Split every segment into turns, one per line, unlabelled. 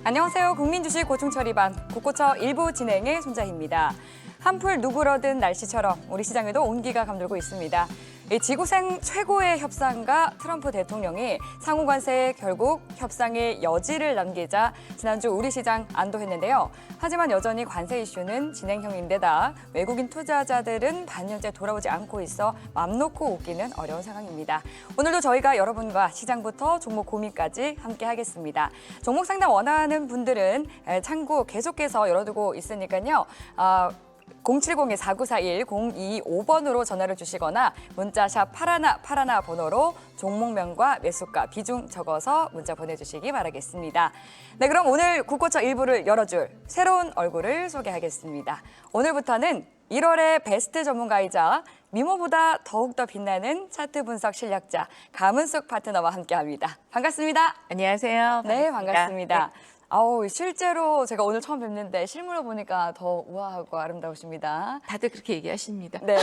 안녕하세요. 국민주식 고충처리반 국고처 일부 진행의 손자희입니다. 한풀 누구러든 날씨처럼 우리 시장에도 온기가 감돌고 있습니다. 이 지구생 최고의 협상가 트럼프 대통령이 상호 관세에 결국 협상의 여지를 남기자 지난주 우리 시장 안도했는데요. 하지만 여전히 관세 이슈는 진행형인데다 외국인 투자자들은 반년째 돌아오지 않고 있어 맘 놓고 웃기는 어려운 상황입니다. 오늘도 저희가 여러분과 시장부터 종목 고민까지 함께 하겠습니다. 종목 상담 원하는 분들은 창구 계속해서 열어두고 있으니까요. 070-4941-0225번으로 전화를 주시거나 문자샵 8181 번호로 종목명과 매수가, 비중 적어서 문자 보내주시기 바라겠습니다. 네, 그럼 오늘 국고처 일부를 열어줄 새로운 얼굴을 소개하겠습니다. 오늘부터는 1월의 베스트 전문가이자 미모보다 더욱더 빛나는 차트 분석 실력자 가문숙 파트너와 함께합니다. 반갑습니다.
안녕하세요.
네,
반갑습니다.
반갑습니다. 실제로 제가 오늘 처음 뵙는데 실물로 보니까 더 우아하고 아름다우십니다.
다들 그렇게 얘기하십니다.
네.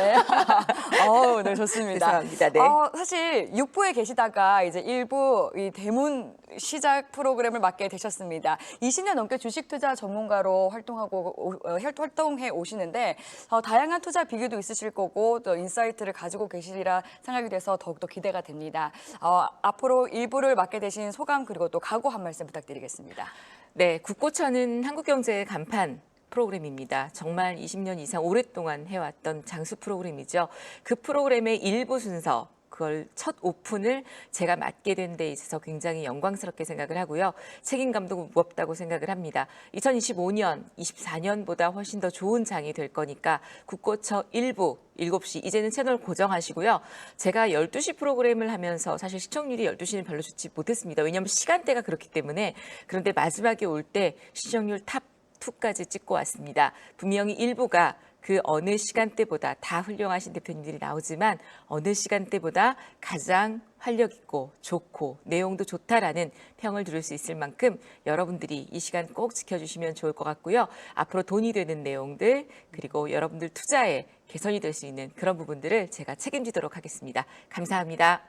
네, 좋습니다.
죄송합니다. 네.
사실 6부에 계시다가 이제 1부 이 대문 시작 프로그램을 맡게 되셨습니다. 20년 넘게 주식 투자 전문가로 활동해 오시는데 다양한 투자 비교도 있으실 거고 또 인사이트를 가지고 계시리라 생각이 돼서 더욱더 기대가 됩니다. 앞으로 1부를 맡게 되신 소감 그리고 또 각오 한 말씀 부탁드리겠습니다.
네, 국고처는 한국경제의 간판 프로그램입니다. 정말 20년 이상 오랫동안 해왔던 장수 프로그램이죠. 그 프로그램의 일부 순서, 그걸 첫 오픈을 제가 맡게 된 데 있어서 굉장히 영광스럽게 생각을 하고요. 책임감도 무겁다고 생각을 합니다. 2025년, 24년보다 훨씬 더 좋은 장이 될 거니까 국고처 일부 7시, 이제는 채널 고정하시고요. 제가 12시 프로그램을 하면서 사실 시청률이 12시는 별로 좋지 못했습니다. 왜냐하면 시간대가 그렇기 때문에. 그런데 마지막에 올 때 시청률 탑 2까지 찍고 왔습니다. 분명히 일부가 그 어느 시간대보다 다 훌륭하신 대표님들이 나오지만 어느 시간대보다 가장 활력 있고 좋고 내용도 좋다라는 평을 들을 수 있을 만큼 여러분들이 이 시간 꼭 지켜주시면 좋을 것 같고요. 앞으로 돈이 되는 내용들 그리고 여러분들 투자에 개선이 될 수 있는 그런 부분들을 제가 책임지도록 하겠습니다. 감사합니다.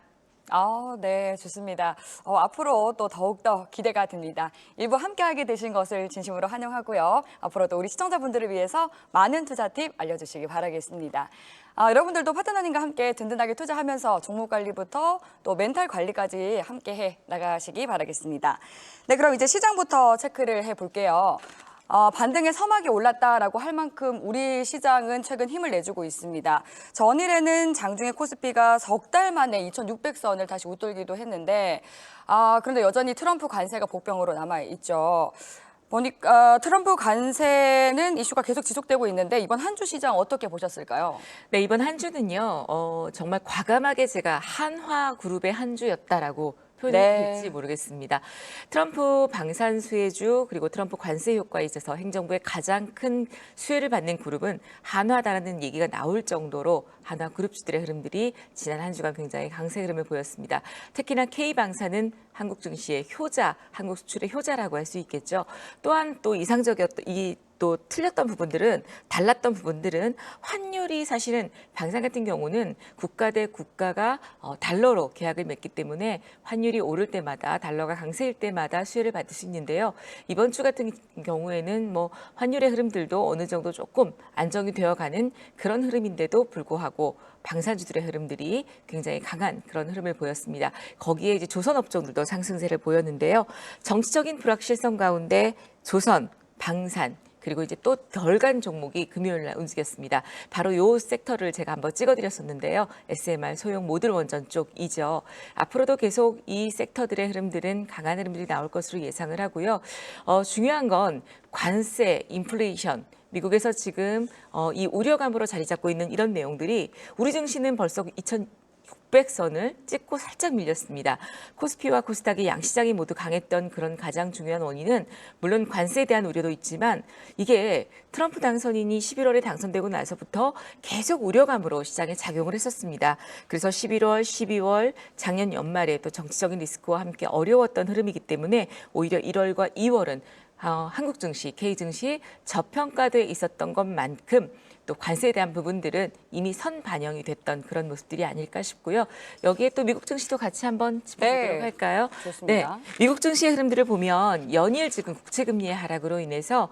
네, 좋습니다. 앞으로 또 더욱더 기대가 됩니다. 일부 함께하게 되신 것을 진심으로 환영하고요. 앞으로도 우리 시청자분들을 위해서 많은 투자 팁 알려주시기 바라겠습니다. 여러분들도 파트너님과 함께 든든하게 투자하면서 종목 관리부터 또 멘탈 관리까지 함께 해 나가시기 바라겠습니다. 네, 그럼 이제 시장부터 체크를 해볼게요. 반등의 서막이 올랐다라고 할 만큼 우리 시장은 최근 힘을 내주고 있습니다. 전일에는 장중에 코스피가 석 달 만에 2,600선을 다시 웃돌기도 했는데 그런데 여전히 트럼프 관세가 복병으로 남아있죠. 보니까 트럼프 관세는 이슈가 계속 지속되고 있는데 이번 한 주 시장 어떻게 보셨을까요?
네, 이번 한 주는요. 정말 과감하게 제가 한화그룹의 한 주였다라고 표현이 될지 모르겠습니다. 트럼프 방산 수혜주 그리고 트럼프 관세 효과에 있어서 행정부의 가장 큰 수혜를 받는 그룹은 한화다라는 얘기가 나올 정도로 한화그룹주들의 흐름들이 지난 한 주간 굉장히 강세 흐름을 보였습니다. 특히나 K방산은 한국 증시의 효자, 한국 수출의 효자라고 할 수 있겠죠. 또한 또 이상적이었던 또 틀렸던 부분들은 달랐던 부분들은 환율이 사실은 방산 같은 경우는 국가 대 국가가 달러로 계약을 맺기 때문에 환율이 오를 때마다 달러가 강세일 때마다 수혜를 받을 수 있는데요. 이번 주 같은 경우에는 뭐 환율의 흐름들도 어느 정도 조금 안정이 되어가는 그런 흐름인데도 불구하고 방산주들의 흐름들이 굉장히 강한 그런 흐름을 보였습니다. 거기에 이제 조선업종들도 상승세를 보였는데요. 정치적인 불확실성 가운데 조선, 방산 그리고 이제 또 덜 간 종목이 금요일 날 움직였습니다. 바로 요 섹터를 제가 한번 찍어드렸었는데요. SMR 소형 모듈 원전 쪽이죠. 앞으로도 계속 이 섹터들의 흐름들은 강한 흐름들이 나올 것으로 예상을 하고요. 중요한 건 관세, 인플레이션, 미국에서 지금 이 우려감으로 자리 잡고 있는 이런 내용들이 우리 증시는 벌써 2,600선을 찍고 살짝 밀렸습니다. 코스피와 코스닥이 양시장이 모두 강했던 그런 가장 중요한 원인은 물론 관세에 대한 우려도 있지만 이게 트럼프 당선인이 11월에 당선되고 나서부터 계속 우려감으로 시장에 작용을 했었습니다. 그래서 11월, 12월 작년 연말에 또 정치적인 리스크와 함께 어려웠던 흐름이기 때문에 오히려 1월과 2월은 한국 증시, K 증시 저평가돼 있었던 것만큼 또 관세에 대한 부분들은 이미 선 반영이 됐던 그런 모습들이 아닐까 싶고요. 여기에 또 미국 증시도 같이 한번 짚어보도록
네,
할까요?
좋습니다.
네, 미국 증시의 흐름들을 보면 연일 지금 국채금리의 하락으로 인해서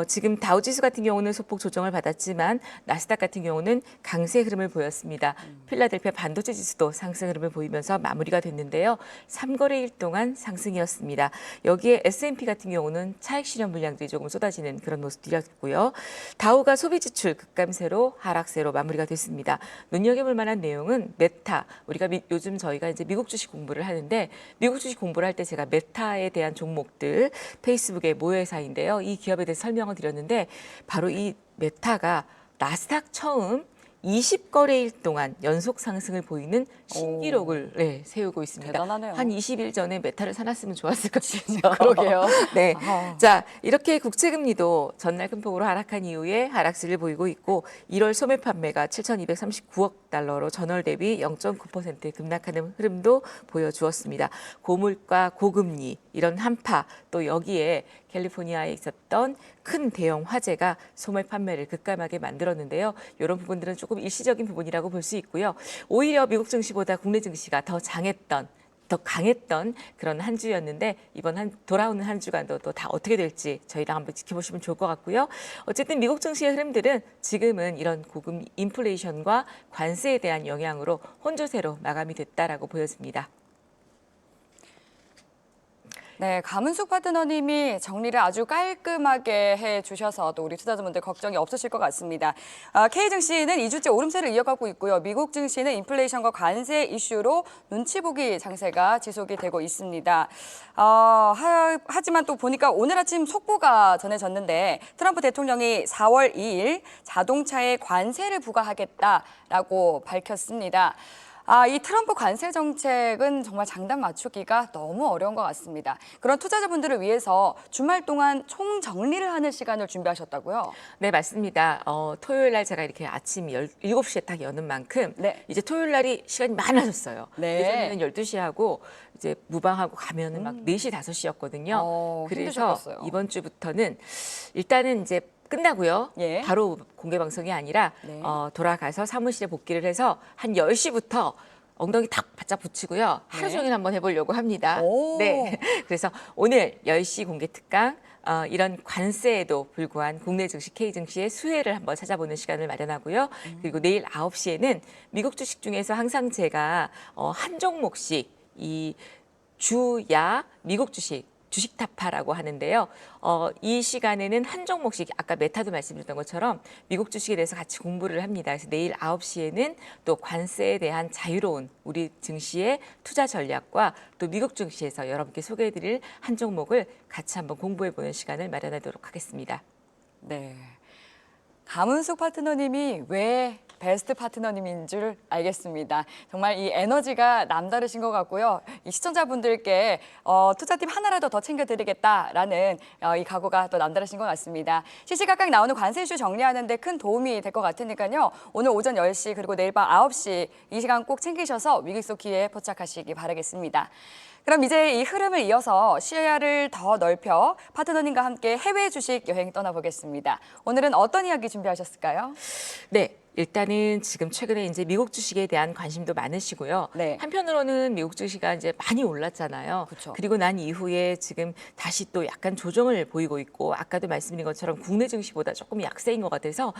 지금 다우지수 같은 경우는 소폭 조정을 받았지만 나스닥 같은 경우는 강세 흐름을 보였습니다. 필라델피아 반도체 지수도 상승 흐름을 보이면서 마무리가 됐는데요. 3거래일 동안 상승이었습니다. 여기에 S&P 같은 경우는 차익 실현 물량들이 조금 쏟아지는 그런 모습들이었고요. 다우가 소비 지출 급감세로 하락세로 마무리가 됐습니다. 눈여겨볼 만한 내용은 메타. 우리가 요즘 저희가 이제 미국 주식 공부를 하는데 미국 주식 공부를 할 때 제가 메타에 대한 종목들 페이스북의 모회사인데요. 이 기업에 대해서 설명을 드렸는데 바로 이 메타가 나스닥 처음 20거래일 동안 연속 상승을 보이는 신기록을 세우고 있습니다.
대단하네요.
한 20일 전에 메타를 사놨으면 좋았을 것 같은요.
그러게요.
네.
아.
자, 이렇게 국채금리도 전날 큰 폭으로 하락한 이후에 하락세를 보이고 있고 1월 소매 판매가 7,239억 달러로 전월 대비 0.9% 급락하는 흐름도 보여주었습니다. 고물가, 고금리 이런 한파 또 여기에 캘리포니아에 있었던 큰 대형 화재가 소매 판매를 급감하게 만들었는데요. 이런 부분들은 조금 일시적인 부분이라고 볼 수 있고요. 오히려 미국 증시보다 국내 증시가 더 강했던 그런 한 주였는데 이번 돌아오는 한 주간도 또 다 어떻게 될지 저희랑 한번 지켜보시면 좋을 것 같고요. 어쨌든 미국 증시의 흐름들은 지금은 이런 고금 인플레이션과 관세에 대한 영향으로 혼조세로 마감이 됐다라고 보여집니다.
네, 감은숙 파트너님이 정리를 아주 깔끔하게 해주셔서 또 우리 투자자분들 걱정이 없으실 것 같습니다. K증시는 2주째 오름세를 이어가고 있고요. 미국 증시는 인플레이션과 관세 이슈로 눈치 보기 장세가 지속이 되고 있습니다. 하지만 또 보니까 오늘 아침 속보가 전해졌는데 트럼프 대통령이 4월 2일 자동차에 관세를 부과하겠다라고 밝혔습니다. 이 트럼프 관세 정책은 정말 장단 맞추기가 너무 어려운 것 같습니다. 그런 투자자분들을 위해서 주말 동안 총정리를 하는 시간을 준비하셨다고요?
네, 맞습니다. 토요일 날 제가 이렇게 아침 7시에 딱 여는 만큼
네.
이제 토요일 날이 시간이 많아졌어요.
네.
예전에는 12시 하고 이제 무방하고 가면은 막 4시, 5시였거든요. 그래서
힘드셨겠어요.
이번 주부터는 일단은 이제 끝나고요.
예.
바로 공개 방송이 아니라
네.
돌아가서 사무실에 복귀를 해서 한 10시부터 엉덩이 탁 바짝 붙이고요. 하루
네.
종일 한번 해보려고 합니다.
오.
네. 그래서 오늘 10시 공개 특강 이런 관세에도 불구한 국내 증시, K 증시의 수혜를 한번 찾아보는 시간을 마련하고요. 그리고 내일 9시에는 미국 주식 중에서 항상 제가 한 종목씩 이 주야 미국 주식 타파라고 하는데요. 이 시간에는 한 종목씩 아까 메타도 말씀드렸던 것처럼 미국 주식에 대해서 같이 공부를 합니다. 그래서 내일 9시에는 또 관세에 대한 자유로운 우리 증시의 투자 전략과 또 미국 증시에서 여러분께 소개해드릴 한 종목을 같이 한번 공부해보는 시간을 마련하도록 하겠습니다.
네. 감은숙 파트너님이 왜 베스트 파트너님인 줄 알겠습니다. 정말 이 에너지가 남다르신 것 같고요. 이 시청자분들께 투자팁 하나라도 더 챙겨드리겠다라는 이 각오가 또 남다르신 것 같습니다. 시시각각 나오는 관세 이슈 정리하는 데 큰 도움이 될 것 같으니까요. 오늘 오전 10시 그리고 내일 밤 9시 이 시간 꼭 챙기셔서 위기 속 기회에 포착하시기 바라겠습니다. 그럼 이제 이 흐름을 이어서 시야를 더 넓혀 파트너님과 함께 해외 주식 여행 떠나보겠습니다. 오늘은 어떤 이야기 준비하셨을까요?
네. 일단은 지금 최근에 이제 미국 주식에 대한 관심도 많으시고요.
네.
한편으로는 미국 주식이 이제 많이 올랐잖아요.
그쵸.
그리고 난 이후에 지금 다시 또 약간 조정을 보이고 있고 아까도 말씀드린 것처럼 국내 증시보다 조금 약세인 것 같아서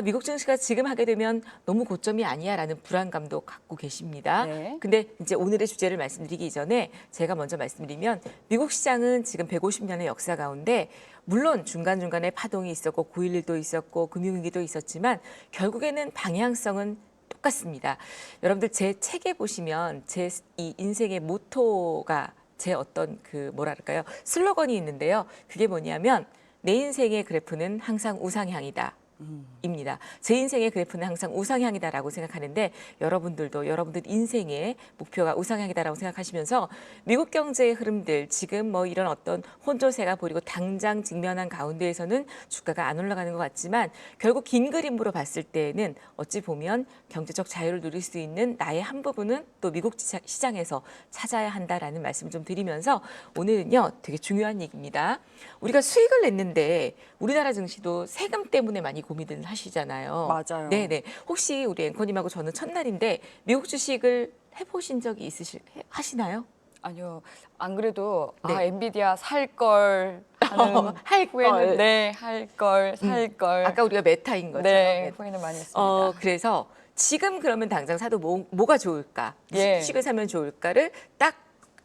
미국 증시가 지금 하게 되면 너무 고점이 아니야라는 불안감도 갖고 계십니다.
네.
근데 이제 오늘의 주제를 말씀드리기 전에 제가 먼저 말씀드리면 미국 시장은 지금 150년의 역사 가운데 물론 중간중간에 파동이 있었고 9.11도 있었고 금융위기도 있었지만 결국에는 방향성은 똑같습니다. 여러분들 제 책에 보시면 제 이 인생의 모토가 제 어떤 그 뭐랄까요 슬로건이 있는데요. 그게 뭐냐면 내 인생의 그래프는 항상 우상향이다. 입니다. 제 인생의 그래프는 항상 우상향이다라고 생각하는데 여러분들도 여러분들 인생의 목표가 우상향이다라고 생각하시면서 미국 경제의 흐름들 지금 뭐 이런 어떤 혼조세가 보이고 당장 직면한 가운데에서는 주가가 안 올라가는 것 같지만 결국 긴 그림으로 봤을 때에는 어찌 보면 경제적 자유를 누릴 수 있는 나의 한 부분은 또 미국 시장에서 찾아야 한다라는 말씀을 좀 드리면서 오늘은요 되게 중요한 얘기입니다. 우리가 수익을 냈는데 우리나라 증시도 세금 때문에 많이 고민을 하시잖아요.
맞아요.
네네. 혹시 우리 앵커님하고 저는 첫날인데 미국 주식을 해보신 적이 하시나요?
아니요. 안 그래도
네.
엔비디아 살 걸 하는
할
후회는
걸.
네, 할 걸, 살 걸.
아까 우리가 메타인 것처럼.
네, 후회는 많이 했습니다.
그래서 지금 그러면 당장 사도 뭐가 좋을까? 무슨
예.
주식을 사면 좋을까를 딱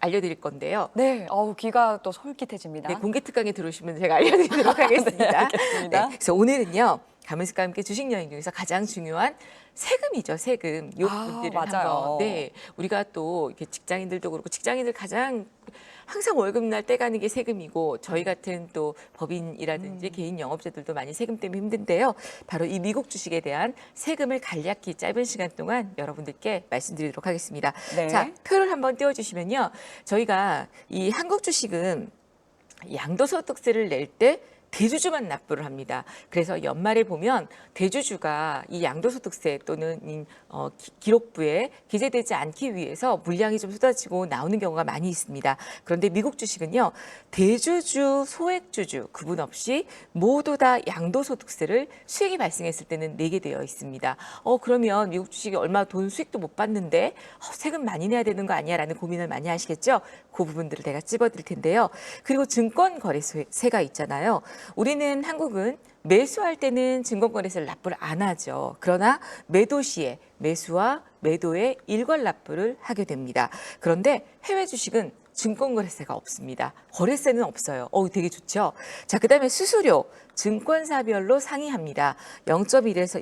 알려드릴 건데요.
네, 귀가 또 솔깃해집니다.
네, 공개 특강에 들어오시면 제가 알려드리도록 하겠습니다.
네, 알겠습니다.
그래서 오늘은요. 가문스과 함께 주식 여행 중에서 가장 중요한 세금이죠, 세금. 요 부분들을
맞아요.
한번. 네, 우리가 또 이렇게 직장인들도 그렇고 직장인들 가장 항상 월급날 떼가는 게 세금이고 저희 같은 또 법인이라든지 개인 영업자들도 많이 세금 때문에 힘든데요. 바로 이 미국 주식에 대한 세금을 간략히 짧은 시간 동안 여러분들께 말씀드리도록 하겠습니다.
네.
자, 표를 한번 띄워주시면요. 저희가 이 한국 주식은 양도소득세를 낼 때 대주주만 납부를 합니다. 그래서 연말에 보면 대주주가 이 양도소득세 또는 기록부에 기재되지 않기 위해서 물량이 좀 쏟아지고 나오는 경우가 많이 있습니다. 그런데 미국 주식은요. 대주주, 소액주주 구분 없이 모두 다 양도소득세를 수익이 발생했을 때는 내게 되어 있습니다. 그러면 미국 주식이 얼마 돈 수익도 못 받는데 세금 많이 내야 되는 거 아니야? 라는 고민을 많이 하시겠죠? 그 부분들을 내가 찝어드릴 텐데요. 그리고 증권거래세가 있잖아요. 우리는 한국은 매수할 때는 증권거래세를 납부를 안 하죠. 그러나 매도 시에 매수와 매도의 일괄 납부를 하게 됩니다. 그런데 해외 주식은 증권거래세가 없습니다. 거래세는 없어요. 되게 좋죠. 자, 그다음에 수수료 증권사별로 상이합니다. 0.01에서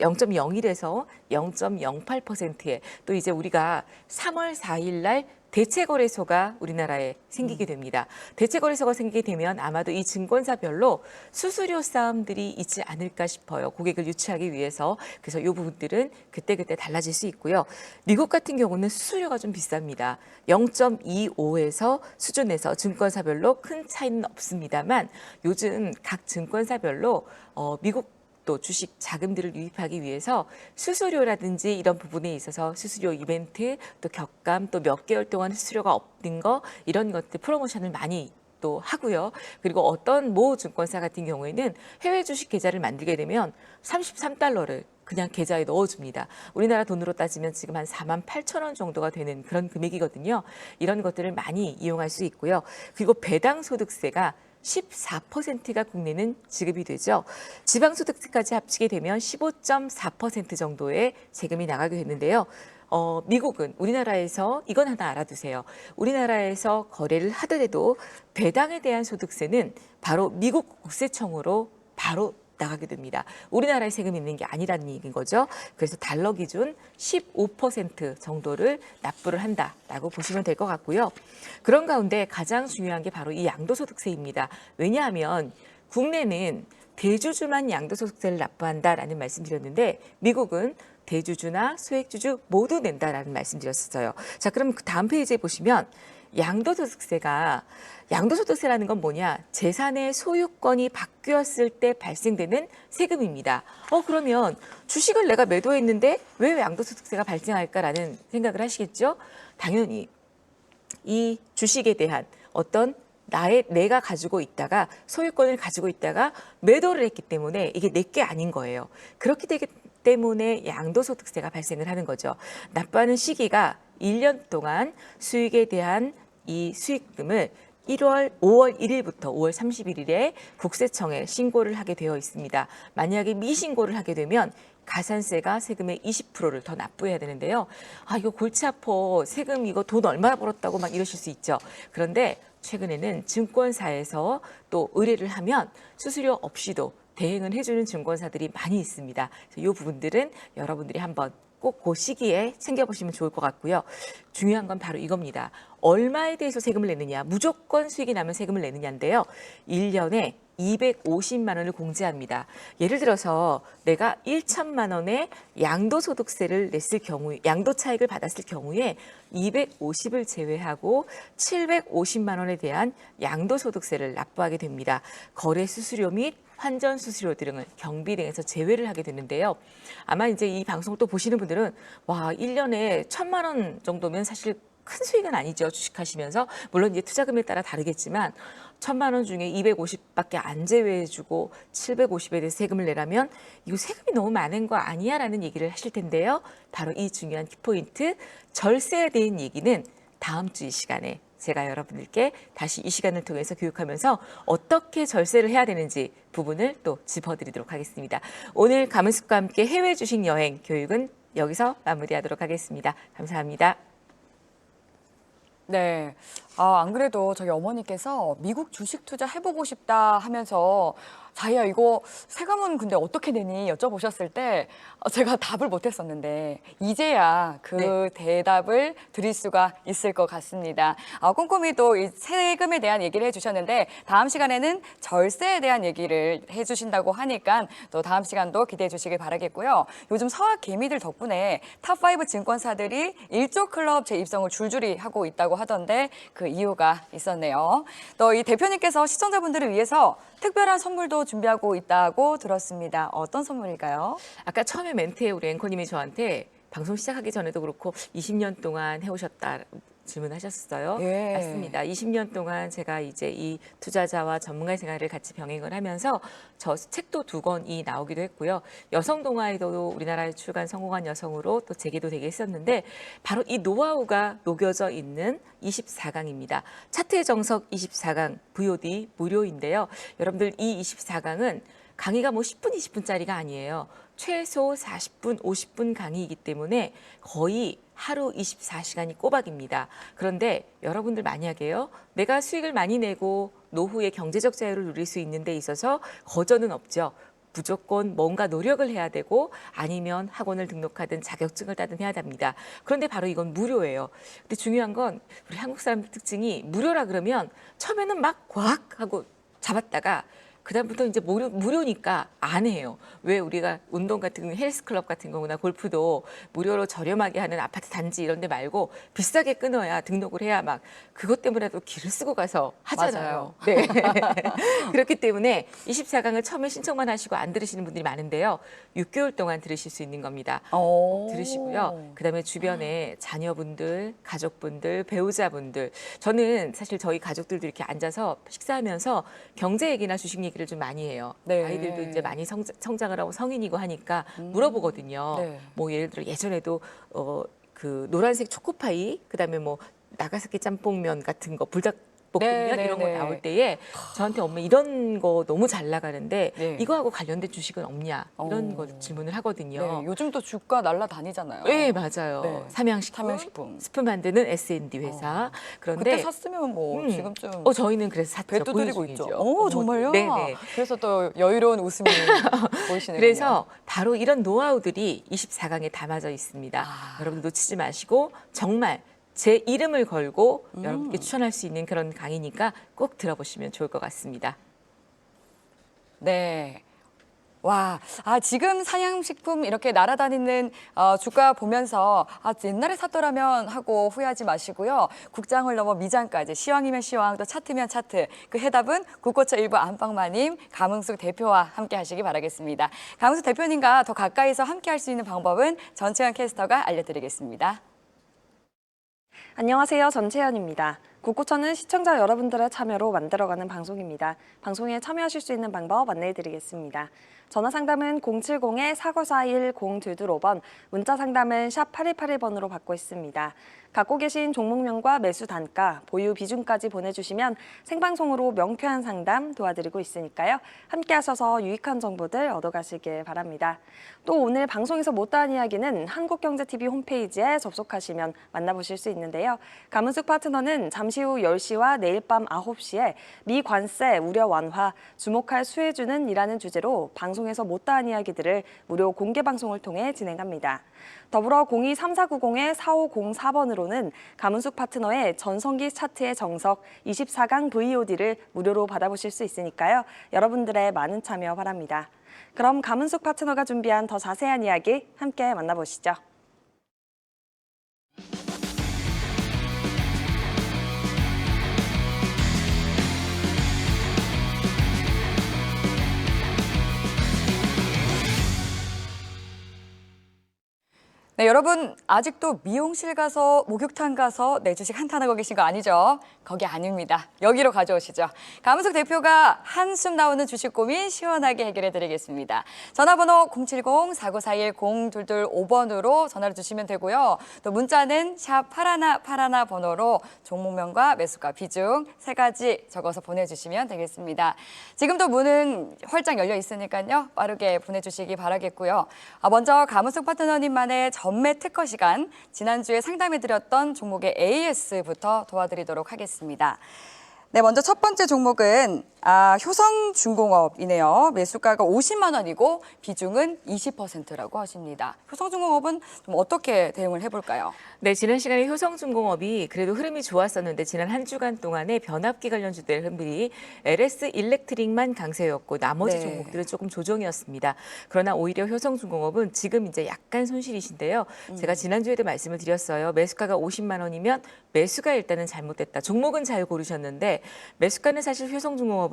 0.08%에 또 이제 우리가 3월 4일 날 대체거래소가 우리나라에 생기게 됩니다. 대체거래소가 생기게 되면 아마도 이 증권사별로 수수료 싸움들이 있지 않을까 싶어요. 고객을 유치하기 위해서. 그래서 이 부분들은 그때그때 달라질 수 있고요. 미국 같은 경우는 수수료가 좀 비쌉니다. 0.25에서 수준에서 증권사별로 큰 차이는 없습니다만 요즘 각 증권사별로 미국 또 주식 자금들을 유입하기 위해서 수수료라든지 이런 부분에 있어서 수수료 이벤트 또 격감 또 몇 개월 동안 수수료가 없는 거 이런 것들 프로모션을 많이 또 하고요. 그리고 어떤 모 증권사 같은 경우에는 해외 주식 계좌를 만들게 되면 33달러를 그냥 계좌에 넣어줍니다. 우리나라 돈으로 따지면 지금 한 48,000원 정도가 되는 그런 금액이거든요. 이런 것들을 많이 이용할 수 있고요. 그리고 배당소득세가 14%가 국내는 지급이 되죠. 지방소득세까지 합치게 되면 15.4% 정도의 세금이 나가게 되는데요. 미국은 우리나라에서 이건 하나 알아두세요. 우리나라에서 거래를 하더라도 배당에 대한 소득세는 바로 미국 국세청으로 바로 나가게 됩니다. 우리나라에 세금이 있는 게 아니라는 얘기인 거죠. 그래서 달러 기준 15% 정도를 납부를 한다라고 보시면 될 것 같고요. 그런 가운데 가장 중요한 게 바로 이 양도소득세입니다. 왜냐하면 국내는 대주주만 양도소득세를 납부한다라는 말씀드렸는데 미국은 대주주나 소액주주 모두 낸다라는 말씀드렸어요. 자, 그럼 그 다음 페이지에 보시면 양도소득세라는 건 뭐냐? 재산의 소유권이 바뀌었을 때 발생되는 세금입니다. 그러면 주식을 내가 매도했는데 왜 양도소득세가 발생할까라는 생각을 하시겠죠? 당연히 이 주식에 대한 어떤 내가 가지고 있다가 소유권을 가지고 있다가 매도를 했기 때문에 이게 내 게 아닌 거예요. 그렇기 때문에 양도소득세가 발생을 하는 거죠. 납부하는 시기가 1년 동안 수익에 대한 이 수익금을 5월 1일부터 5월 31일에 국세청에 신고를 하게 되어 있습니다. 만약에 미신고를 하게 되면 가산세가 세금의 20%를 더 납부해야 되는데요. 이거 골치 아파. 세금 이거 돈 얼마나 벌었다고 막 이러실 수 있죠. 그런데 최근에는 증권사에서 또 의뢰를 하면 수수료 없이도 대행을 해주는 증권사들이 많이 있습니다. 이 부분들은 여러분들이 한번 꼭 그 시기에 챙겨보시면 좋을 것 같고요. 중요한 건 바로 이겁니다. 얼마에 대해서 세금을 내느냐, 무조건 수익이 나면 세금을 내느냐인데요. 1년에 250만 원을 공제합니다. 예를 들어서 내가 1천만 원의 양도소득세를 냈을 경우, 양도차익을 받았을 경우에 250을 제외하고 750만 원에 대한 양도소득세를 납부하게 됩니다. 거래 수수료 및 환전 수수료 등을 경비 등에서 제외를 하게 되는데요. 아마 이제 이 방송 또 보시는 분들은 와, 1년에 1,000만 원 정도면 사실 큰 수익은 아니죠. 주식하시면서. 물론 이제 투자금에 따라 다르겠지만 1,000만 원 중에 250밖에 안 제외해주고 750에 대해서 세금을 내라면 이거 세금이 너무 많은 거 아니야? 라는 얘기를 하실 텐데요. 바로 이 중요한 키포인트, 절세에 대한 얘기는 다음 주 이 시간에 제가 여러분들께 다시 이 시간을 통해서 교육하면서 어떻게 절세를 해야 되는지 부분을 또 짚어드리도록 하겠습니다. 오늘 가문숙과 함께 해외 주식 여행 교육은 여기서 마무리하도록 하겠습니다. 감사합니다.
네. 안 그래도 저희 어머니께서 미국 주식 투자 해보고 싶다 하면서 자기야 이거 세금은 근데 어떻게 내니 여쭤보셨을 때 제가 답을 못했었는데 이제야 그 대답을 드릴 수가 있을 것 같습니다. 꼼꼼히 또 이 세금에 대한 얘기를 해주셨는데 다음 시간에는 절세에 대한 얘기를 해주신다고 하니까 또 다음 시간도 기대해 주시길 바라겠고요. 요즘 서학 개미들 덕분에 탑5 증권사들이 1조 클럽 재입성을 줄줄이 하고 있다고 하던데 그 이유가 있었네요. 또 이 대표님께서 시청자분들을 위해서 특별한 선물도 준비하고 있다고 들었습니다. 어떤 선물일까요?
아까 처음에 멘트에 우리 앵커님이 저한테 방송 시작하기 전에도 그렇고 20년 동안 해오셨다 질문하셨어요.
예.
맞습니다. 20년 동안 제가 이제 이 투자자와 전문가의 생활을 같이 병행을 하면서 저 책도 2권이 나오기도 했고요. 여성 동아에도 우리나라에 출간 성공한 여성으로 또 재개도 되게 했었는데 바로 이 노하우가 녹여져 있는 24강입니다. 차트의 정석 24강 VOD 무료인데요. 여러분들 이 24강은 강의가 뭐 10분, 20분짜리가 아니에요. 최소 40분, 50분 강의이기 때문에 거의 하루 24시간이 꼬박입니다. 그런데 여러분들 만약에요, 내가 수익을 많이 내고 노후에 경제적 자유를 누릴 수 있는 데 있어서 거저는 없죠. 무조건 뭔가 노력을 해야 되고 아니면 학원을 등록하든 자격증을 따든 해야 됩니다. 그런데 바로 이건 무료예요. 근데 중요한 건 우리 한국 사람들 특징이 무료라 그러면 처음에는 막 꽉 하고 잡았다가 그다음부터 이제 무료니까 안 해요. 왜 우리가 운동 같은 헬스클럽 같은 경우나 골프도 무료로 저렴하게 하는 아파트 단지 이런 데 말고 비싸게 끊어야 등록을 해야 막 그것 때문에도 길을 쓰고 가서 하잖아요. 네. 그렇기 때문에 24강을 처음에 신청만 하시고 안 들으시는 분들이 많은데요. 6개월 동안 들으실 수 있는 겁니다. 들으시고요. 그다음에 주변에 자녀분들, 가족분들, 배우자분들. 저는 사실 저희 가족들도 이렇게 앉아서 식사하면서 경제 얘기나 주식 얘기를 좀 많이 해요.
네.
아이들도 이제 많이 성장을 하고 성인이고 하니까 물어보거든요.
네.
뭐 예를 들어 예전에도 그 노란색 초코파이, 그다음에 뭐 나가사키 짬뽕면 같은 거 불닭볶음면
네,
이런 거
네.
나올 때에 저한테 엄마 이런 거 너무 잘 나가는데
네.
이거하고 관련된 주식은 없냐 이런 거 질문을 하거든요.
네, 요즘 또 주가 날라다니잖아요.
네, 맞아요.
네.
삼양식품,
삼양식품.
스프 만드는 S&D 회사. 그런데
그때 샀으면 뭐 지금쯤
저희는 그래서 샀죠.
배 두드리고
보유
있죠.
중이죠.
정말요?
네네.
그래서 또 여유로운 웃음이 보이시네요.
그래서 바로 이런 노하우들이 24강에 담아져 있습니다.
아.
여러분 놓치지 마시고 정말 제 이름을 걸고 여러분께 추천할 수 있는 그런 강의니까 꼭 들어보시면 좋을 것 같습니다.
네. 와, 지금 상향식품 이렇게 날아다니는 주가 보면서 옛날에 샀더라면 하고 후회하지 마시고요. 국장을 넘어 미장까지 시황이면 시황 또 차트면 차트. 그 해답은 국고처 일부 안방마님 가문숙 대표와 함께 하시기 바라겠습니다. 가문숙 대표님과 더 가까이서 함께 할 수 있는 방법은 전채연 캐스터가 알려드리겠습니다.
안녕하세요. 전채연입니다. 국고처는 시청자 여러분들의 참여로 만들어가는 방송입니다. 방송에 참여하실 수 있는 방법 안내해드리겠습니다. 전화 상담은 070-4941-0225번, 문자 상담은 샵 8281번으로 받고 있습니다. 갖고 계신 종목명과 매수 단가, 보유 비중까지 보내주시면 생방송으로 명쾌한 상담 도와드리고 있으니까요. 함께 하셔서 유익한 정보들 얻어가시길 바랍니다. 또 오늘 방송에서 못다한 이야기는 한국경제TV 홈페이지에 접속하시면 만나보실 수 있는데요. 가문숙 파트너는 잠시 후 10시와 내일 밤 9시에 미관세 우려 완화, 주목할 수혜주는 이라는 주제로 방송에서 못다한 이야기들을 무료 공개 방송을 통해 진행합니다. 더불어 02-3490-4504번으로는 가문숙 파트너의 전성기 차트의 정석 24강 VOD를 무료로 받아보실 수 있으니까요. 여러분들의 많은 참여 바랍니다. 그럼 가문숙 파트너가 준비한 더 자세한 이야기 함께 만나보시죠.
네, 여러분 아직도 미용실 가서 목욕탕 가서 내 주식 한탄하고 계신 거 아니죠? 거기 아닙니다. 여기로 가져오시죠. 강은숙 대표가 한숨 나오는 주식 고민 시원하게 해결해 드리겠습니다. 전화번호 070-4941-0225번으로 전화를 주시면 되고요. 또 문자는 샵 8181 번호로 종목명과 매수가 비중 3가지 적어서 보내주시면 되겠습니다. 지금도 문은 활짝 열려 있으니까요. 빠르게 보내주시기 바라겠고요. 먼저 강은숙 파트너님만의 전매 특허 시간, 지난주에 상담해드렸던 종목의 AS부터 도와드리도록 하겠습니다. 네, 먼저 첫 번째 종목은 효성중공업이네요. 매수가가 50만 원이고 비중은 20%라고 하십니다. 효성중공업은 좀 어떻게 대응을 해볼까요?
네, 지난 시간에 효성중공업이 그래도 흐름이 좋았었는데 지난 한 주간 동안에 변압기 관련주들 흐름이 LS 일렉트릭만 강세였고 나머지
네.
종목들은 조금 조정이었습니다. 그러나 오히려 효성중공업은 지금 이제 약간 손실이신데요. 제가 지난주에도 말씀을 드렸어요. 매수가가 50만 원이면 매수가 일단은 잘못됐다. 종목은 잘 고르셨는데 매수가는 사실 효성중공업은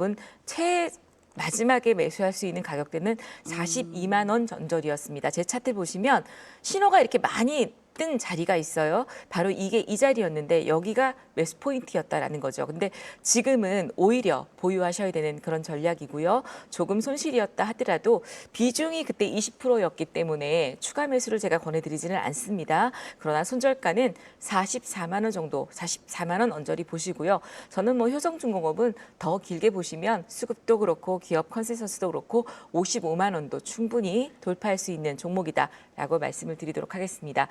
마지막에 매수할 수 있는 가격대는 42만 원 전절이었습니다. 제 차트 보시면 신호가 이렇게 많이 뜬 자리가 있어요. 바로 이게 이 자리였는데 여기가 매수 포인트였다라는 거죠. 근데 지금은 오히려 보유하셔야 되는 그런 전략이고요. 조금 손실이었다 하더라도 비중이 그때 20%였기 때문에 추가 매수를 제가 권해드리지는 않습니다. 그러나 손절가는 44만 원 정도, 44만 원 언저리 보시고요. 저는 뭐 효성중공업은 더 길게 보시면 수급도 그렇고 기업 컨센서스도 그렇고 55만 원도 충분히 돌파할 수 있는 종목이다라고 말씀을 드리도록 하겠습니다.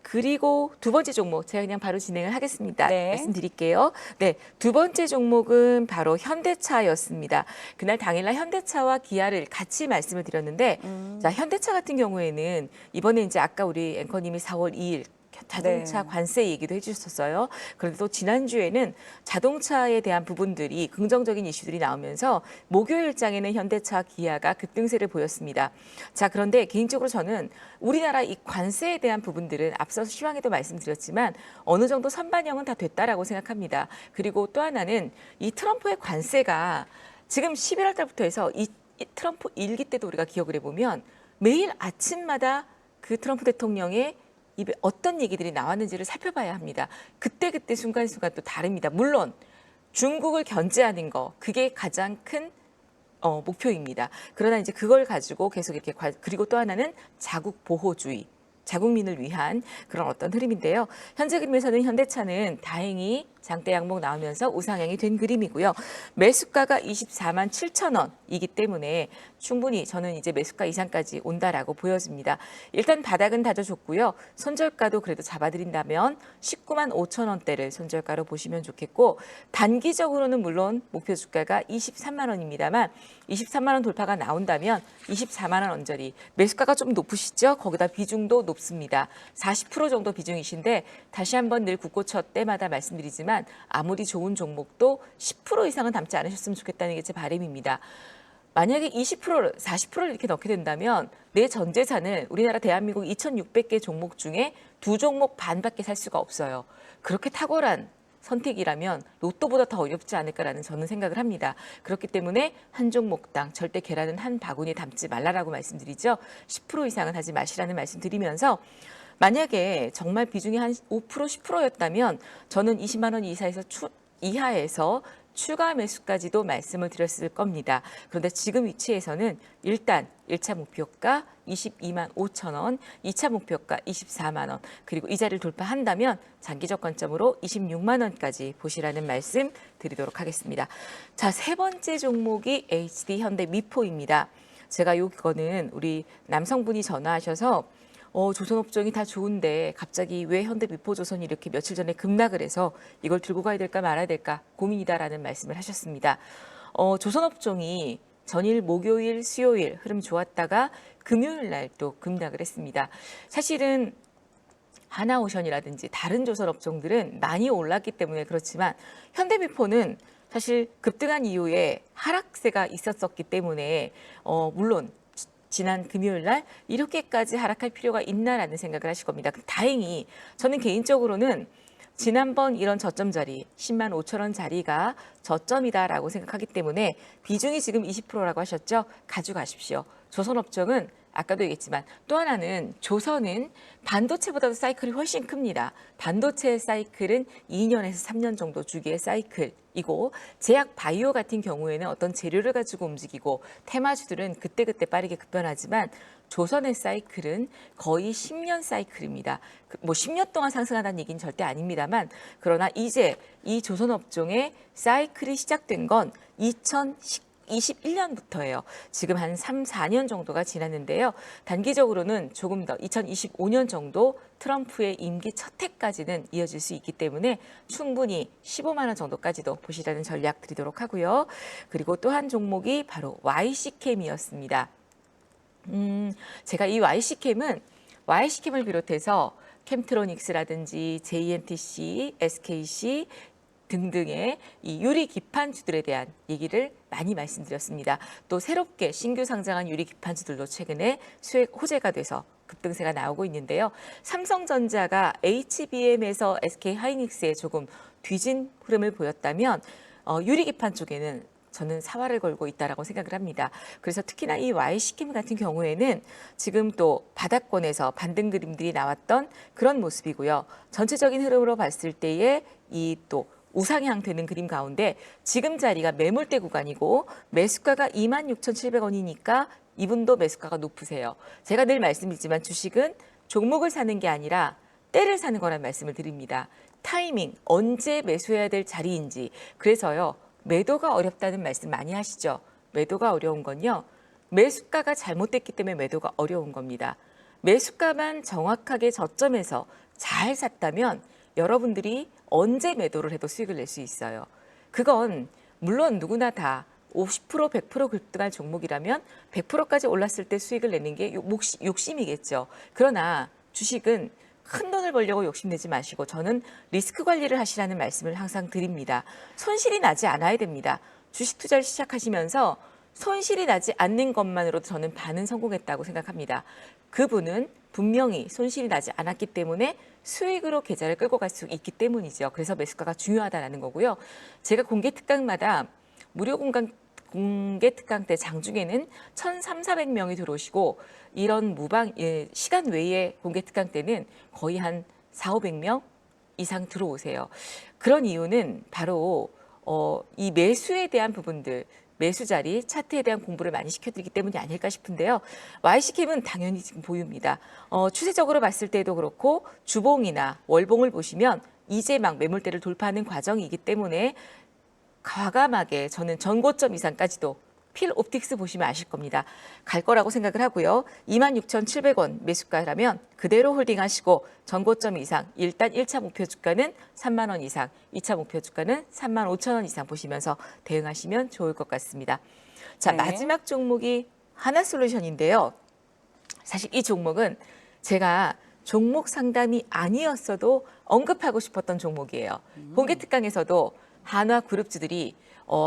그리고 두 번째 종목 제가 그냥 바로 진행을 하겠습니다.
네.
말씀드릴게요. 네, 두 번째 종목은 바로 현대차였습니다. 그날 당일날 현대차와 기아를 같이 말씀을 드렸는데 자, 현대차 같은 경우에는 이번에 이제 아까 우리 앵커님이 4월 2일 자동차
네.
관세 얘기도 해주셨었어요. 그런데 또 지난주에는 자동차에 대한 부분들이 긍정적인 이슈들이 나오면서 목요일장에는 현대차, 기아가 급등세를 보였습니다. 자, 그런데 개인적으로 저는 우리나라 이 관세에 대한 부분들은 앞서서 시황에도 말씀드렸지만 어느 정도 선반영은 다 됐다라고 생각합니다. 그리고 또 하나는 이 트럼프의 관세가 지금 11월 달부터 해서 이 트럼프 일기 때도 우리가 기억을 해보면 매일 아침마다 그 트럼프 대통령의 입에 어떤 얘기들이 나왔는지를 살펴봐야 합니다. 그때그때 순간순간 또 다릅니다. 물론 중국을 견제하는 거 그게 가장 큰 목표입니다. 그러나 이제 그걸 가지고 계속 이렇게 그리고 또 하나는 자국 보호주의. 자국민을 위한 그런 어떤 흐름인데요. 현재 그림에서는 현대차는 다행히 장대 양목 나오면서 우상향이 된 그림이고요. 매수가가 24만 7천 원이기 때문에 충분히 저는 이제 매수가 이상까지 온다라고 보여집니다. 일단 바닥은 다져줬고요. 손절가도 그래도 잡아드린다면 19만 5천 원대를 손절가로 보시면 좋겠고 단기적으로는 물론 목표 주가가 23만 원입니다만 23만 원 돌파가 나온다면 24만 원 언저리 매수가가 좀 높으시죠? 거기다 비중도 높습니다. 40% 정도 비중이신데 다시 한번 늘 굳고쳐 때마다 말씀드리지만 아무리 좋은 종목도 10% 이상은 담지 않으셨으면 좋겠다는 게 제 바람입니다. 만약에 20%, 40%를 이렇게 넣게 된다면 내 전 재산은 우리나라 대한민국 2,600개 종목 중에 2종목 반밖에 살 수가 없어요. 그렇게 탁월한 선택이라면 로또보다 더 어렵지 않을까라는 저는 생각을 합니다. 그렇기 때문에 한 종목당 절대 계란은 한 바구니에 담지 말라라고 말씀드리죠. 10% 이상은 하지 마시라는 말씀 드리면서 만약에 정말 비중이 한 5%, 10%였다면 저는 20만 원 이하에서 추가 매수까지도 말씀을 드렸을 겁니다. 그런데 지금 위치에서는 일단 1차 목표가 22만 5천 원, 2차 목표가 24만 원, 그리고 이자를 돌파한다면 장기적 관점으로 26만 원까지 보시라는 말씀 드리도록 하겠습니다. 자, 세 번째 종목이 HD 현대 미포입니다. 제가 이거는 우리 남성분이 전화하셔서 조선업종이 다 좋은데 갑자기 왜 현대미포조선이 이렇게 며칠 전에 급락을 해서 이걸 들고 가야 될까 말아야 될까 고민이다라는 말씀을 하셨습니다. 조선업종이 전일 목요일, 수요일 흐름 좋았다가 금요일 날 또 급락을 했습니다. 사실은 하나오션이라든지 다른 조선업종들은 많이 올랐기 때문에 그렇지만 현대미포는 사실 급등한 이후에 하락세가 있었기 때문에 물론 지난 금요일 날 이렇게까지 하락할 필요가 있나라는 생각을 하실 겁니다. 다행히 저는 개인적으로는 지난번 이런 저점 자리 10만 5천 원 자리가 저점이다라고 생각하기 때문에 비중이 지금 20%라고 하셨죠. 가져가십시오. 조선업종은 아까도 얘기했지만 또 하나는 조선은 반도체보다도 사이클이 훨씬 큽니다. 반도체 사이클은 2년에서 3년 정도 주기의 사이클이고 제약 바이오 같은 경우에는 어떤 재료를 가지고 움직이고 테마주들은 그때그때 빠르게 급변하지만 조선의 사이클은 거의 10년 사이클입니다. 뭐 10년 동안 상승한다는 얘기는 절대 아닙니다만 그러나 이제 이 조선 업종의 사이클이 시작된 건 2021년부터예요. 지금 한 3, 4년 정도가 지났는데요. 단기적으로는 조금 더 2025년 정도 트럼프의 임기 첫 해까지는 이어질 수 있기 때문에 충분히 15만 원 정도까지도 보시라는 전략 드리도록 하고요. 그리고 또 한 종목이 바로 YC캠이었습니다. 제가 이 YC캠을 비롯해서 캠트로닉스라든지 JNTC, SKC 등등의 이 유리 기판주들에 대한 얘기를 많이 말씀드렸습니다. 또 새롭게 신규 상장한 유리 기판주들도 최근에 수혜 호재가 돼서 급등세가 나오고 있는데요. 삼성전자가 HBM에서 SK하이닉스에 조금 뒤진 흐름을 보였다면 유리 기판 쪽에는 저는 사활을 걸고 있다라고 생각을 합니다. 그래서 특히나 이 YC캠 같은 경우에는 지금 또 바닥권에서 반등 그림들이 나왔던 그런 모습이고요. 전체적인 흐름으로 봤을 때에 이 또 우상향 되는 그림 가운데 지금 자리가 매물대 구간이고 매수가가 26,700원이니까 이분도 매수가가 높으세요. 제가 늘 말씀드리지만 주식은 종목을 사는 게 아니라 때를 사는 거란 말씀을 드립니다. 타이밍, 언제 매수해야 될 자리인지. 그래서요. 매도가 어렵다는 말씀 많이 하시죠. 매도가 어려운 건요. 매수가가 잘못됐기 때문에 매도가 어려운 겁니다. 매수가만 정확하게 저점에서 잘 샀다면 여러분들이 언제 매도를 해도 수익을 낼 수 있어요. 그건 물론 누구나 다 50%, 100% 급등할 종목이라면 100%까지 올랐을 때 수익을 내는 게 욕심이겠죠. 그러나 주식은 큰 돈을 벌려고 욕심내지 마시고 저는 리스크 관리를 하시라는 말씀을 항상 드립니다. 손실이 나지 않아야 됩니다. 주식 투자를 시작하시면서 손실이 나지 않는 것만으로도 저는 반은 성공했다고 생각합니다. 그분은 분명히 손실이 나지 않았기 때문에 수익으로 계좌를 끌고 갈 수 있기 때문이죠. 그래서 매수가가 중요하다는 거고요. 제가 공개 특강마다 무료 공개 특강 때 장중에는 1,300~400명이 들어오시고 이런 시간 외에 공개 특강 때는 거의 한 400~500명 이상 들어오세요. 그런 이유는 바로 이 매수에 대한 부분들, 매수 자리, 차트에 대한 공부를 많이 시켜드리기 때문이 아닐까 싶은데요. YC캠은 당연히 지금 보유입니다. 추세적으로 봤을 때도 그렇고 주봉이나 월봉을 보시면 이제 막 매물대를 돌파하는 과정이기 때문에 과감하게 저는 전고점 이상까지도 필 옵틱스 보시면 아실 겁니다. 갈 거라고 생각을 하고요. 26,700원 매수가라면 그대로 홀딩하시고 전고점 이상 일단 1차 목표 주가는 3만 원 이상, 2차 목표 주가는 3만 5천 원 이상 보시면서 대응하시면 좋을 것 같습니다. 자,
네.
마지막 종목이 하나솔루션인데요. 사실 이 종목은 제가 종목 상담이 아니었어도 언급하고 싶었던 종목이에요. 공개 특강에서도 한화 그룹주들이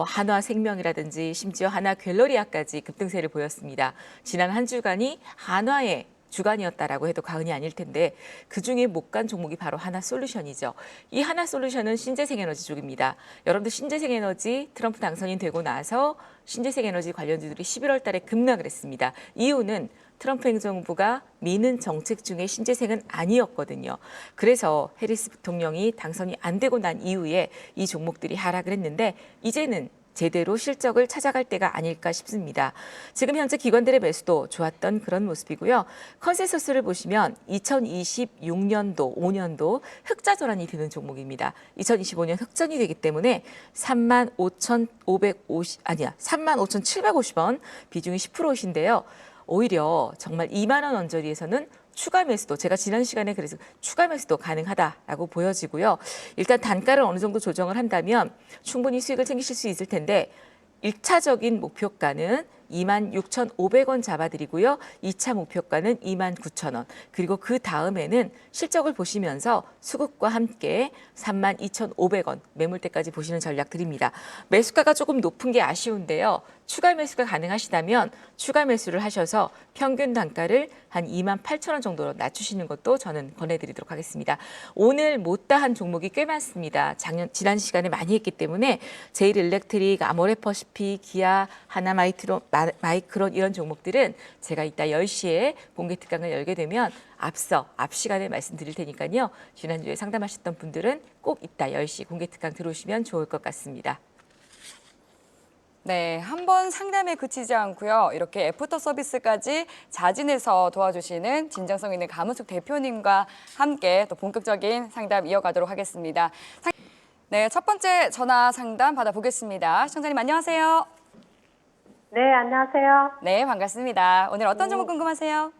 한화생명이라든지 심지어 한화갤러리아까지 급등세를 보였습니다. 지난 한 주간이 한화의 주간이었다라고 해도 과언이 아닐 텐데 그중에 못 간 종목이 바로 하나솔루션이죠. 이 하나솔루션은 신재생에너지 쪽입니다. 여러분들 신재생에너지 트럼프 당선인 되고 나서 신재생에너지 관련주들이 11월 달에 급락을 했습니다. 이유는 트럼프 행정부가 미는 정책 중에 신재생은 아니었거든요. 그래서 해리스 부통령이 당선이 안 되고 난 이후에 이 종목들이 하락을 했는데 이제는 제대로 실적을 찾아갈 때가 아닐까 싶습니다. 지금 현재 기관들의 매수도 좋았던 그런 모습이고요. 컨센서스를 보시면 2026년도, 5년도 흑자 전환이 되는 종목입니다. 2025년 흑전이 되기 때문에 35,750원 비중이 10%이신데요. 오히려 정말 2만 원 언저리에서는 추가 매수도 제가 지난 시간에 그래서 추가 매수도 가능하다라고 보여지고요. 일단 단가를 어느 정도 조정을 한다면 충분히 수익을 챙기실 수 있을 텐데 1차적인 목표가는 26,500원 잡아드리고요. 2차 목표가는 29,000원. 그리고 그 다음에는 실적을 보시면서 수급과 함께 32,500원 매물대까지 보시는 전략 드립니다. 매수가가 조금 높은 게 아쉬운데요. 추가 매수가 가능하시다면 추가 매수를 하셔서 평균 단가를 한 28,000원 정도로 낮추시는 것도 저는 권해드리도록 하겠습니다. 오늘 못다한 종목이 꽤 많습니다. 지난 시간에 많이 했기 때문에 제일일렉트릭, 아모레퍼시픽, 기아, 하나마이크론 이런 종목들은 제가 이따 10시에 공개 특강을 열게 되면 앞 시간에 말씀드릴 테니까요. 지난주에 상담하셨던 분들은 꼭 이따 10시 공개 특강 들어오시면 좋을 것 같습니다.
네, 한 번 상담에 그치지 않고요. 이렇게 애프터 서비스까지 자진해서 도와주시는 진정성 있는 가문숙 대표님과 함께 또 본격적인 상담 이어가도록 하겠습니다. 네, 첫 번째 전화 상담 받아보겠습니다. 시청자님 안녕하세요.
네, 안녕하세요.
네, 반갑습니다. 오늘 어떤 종목 궁금하세요?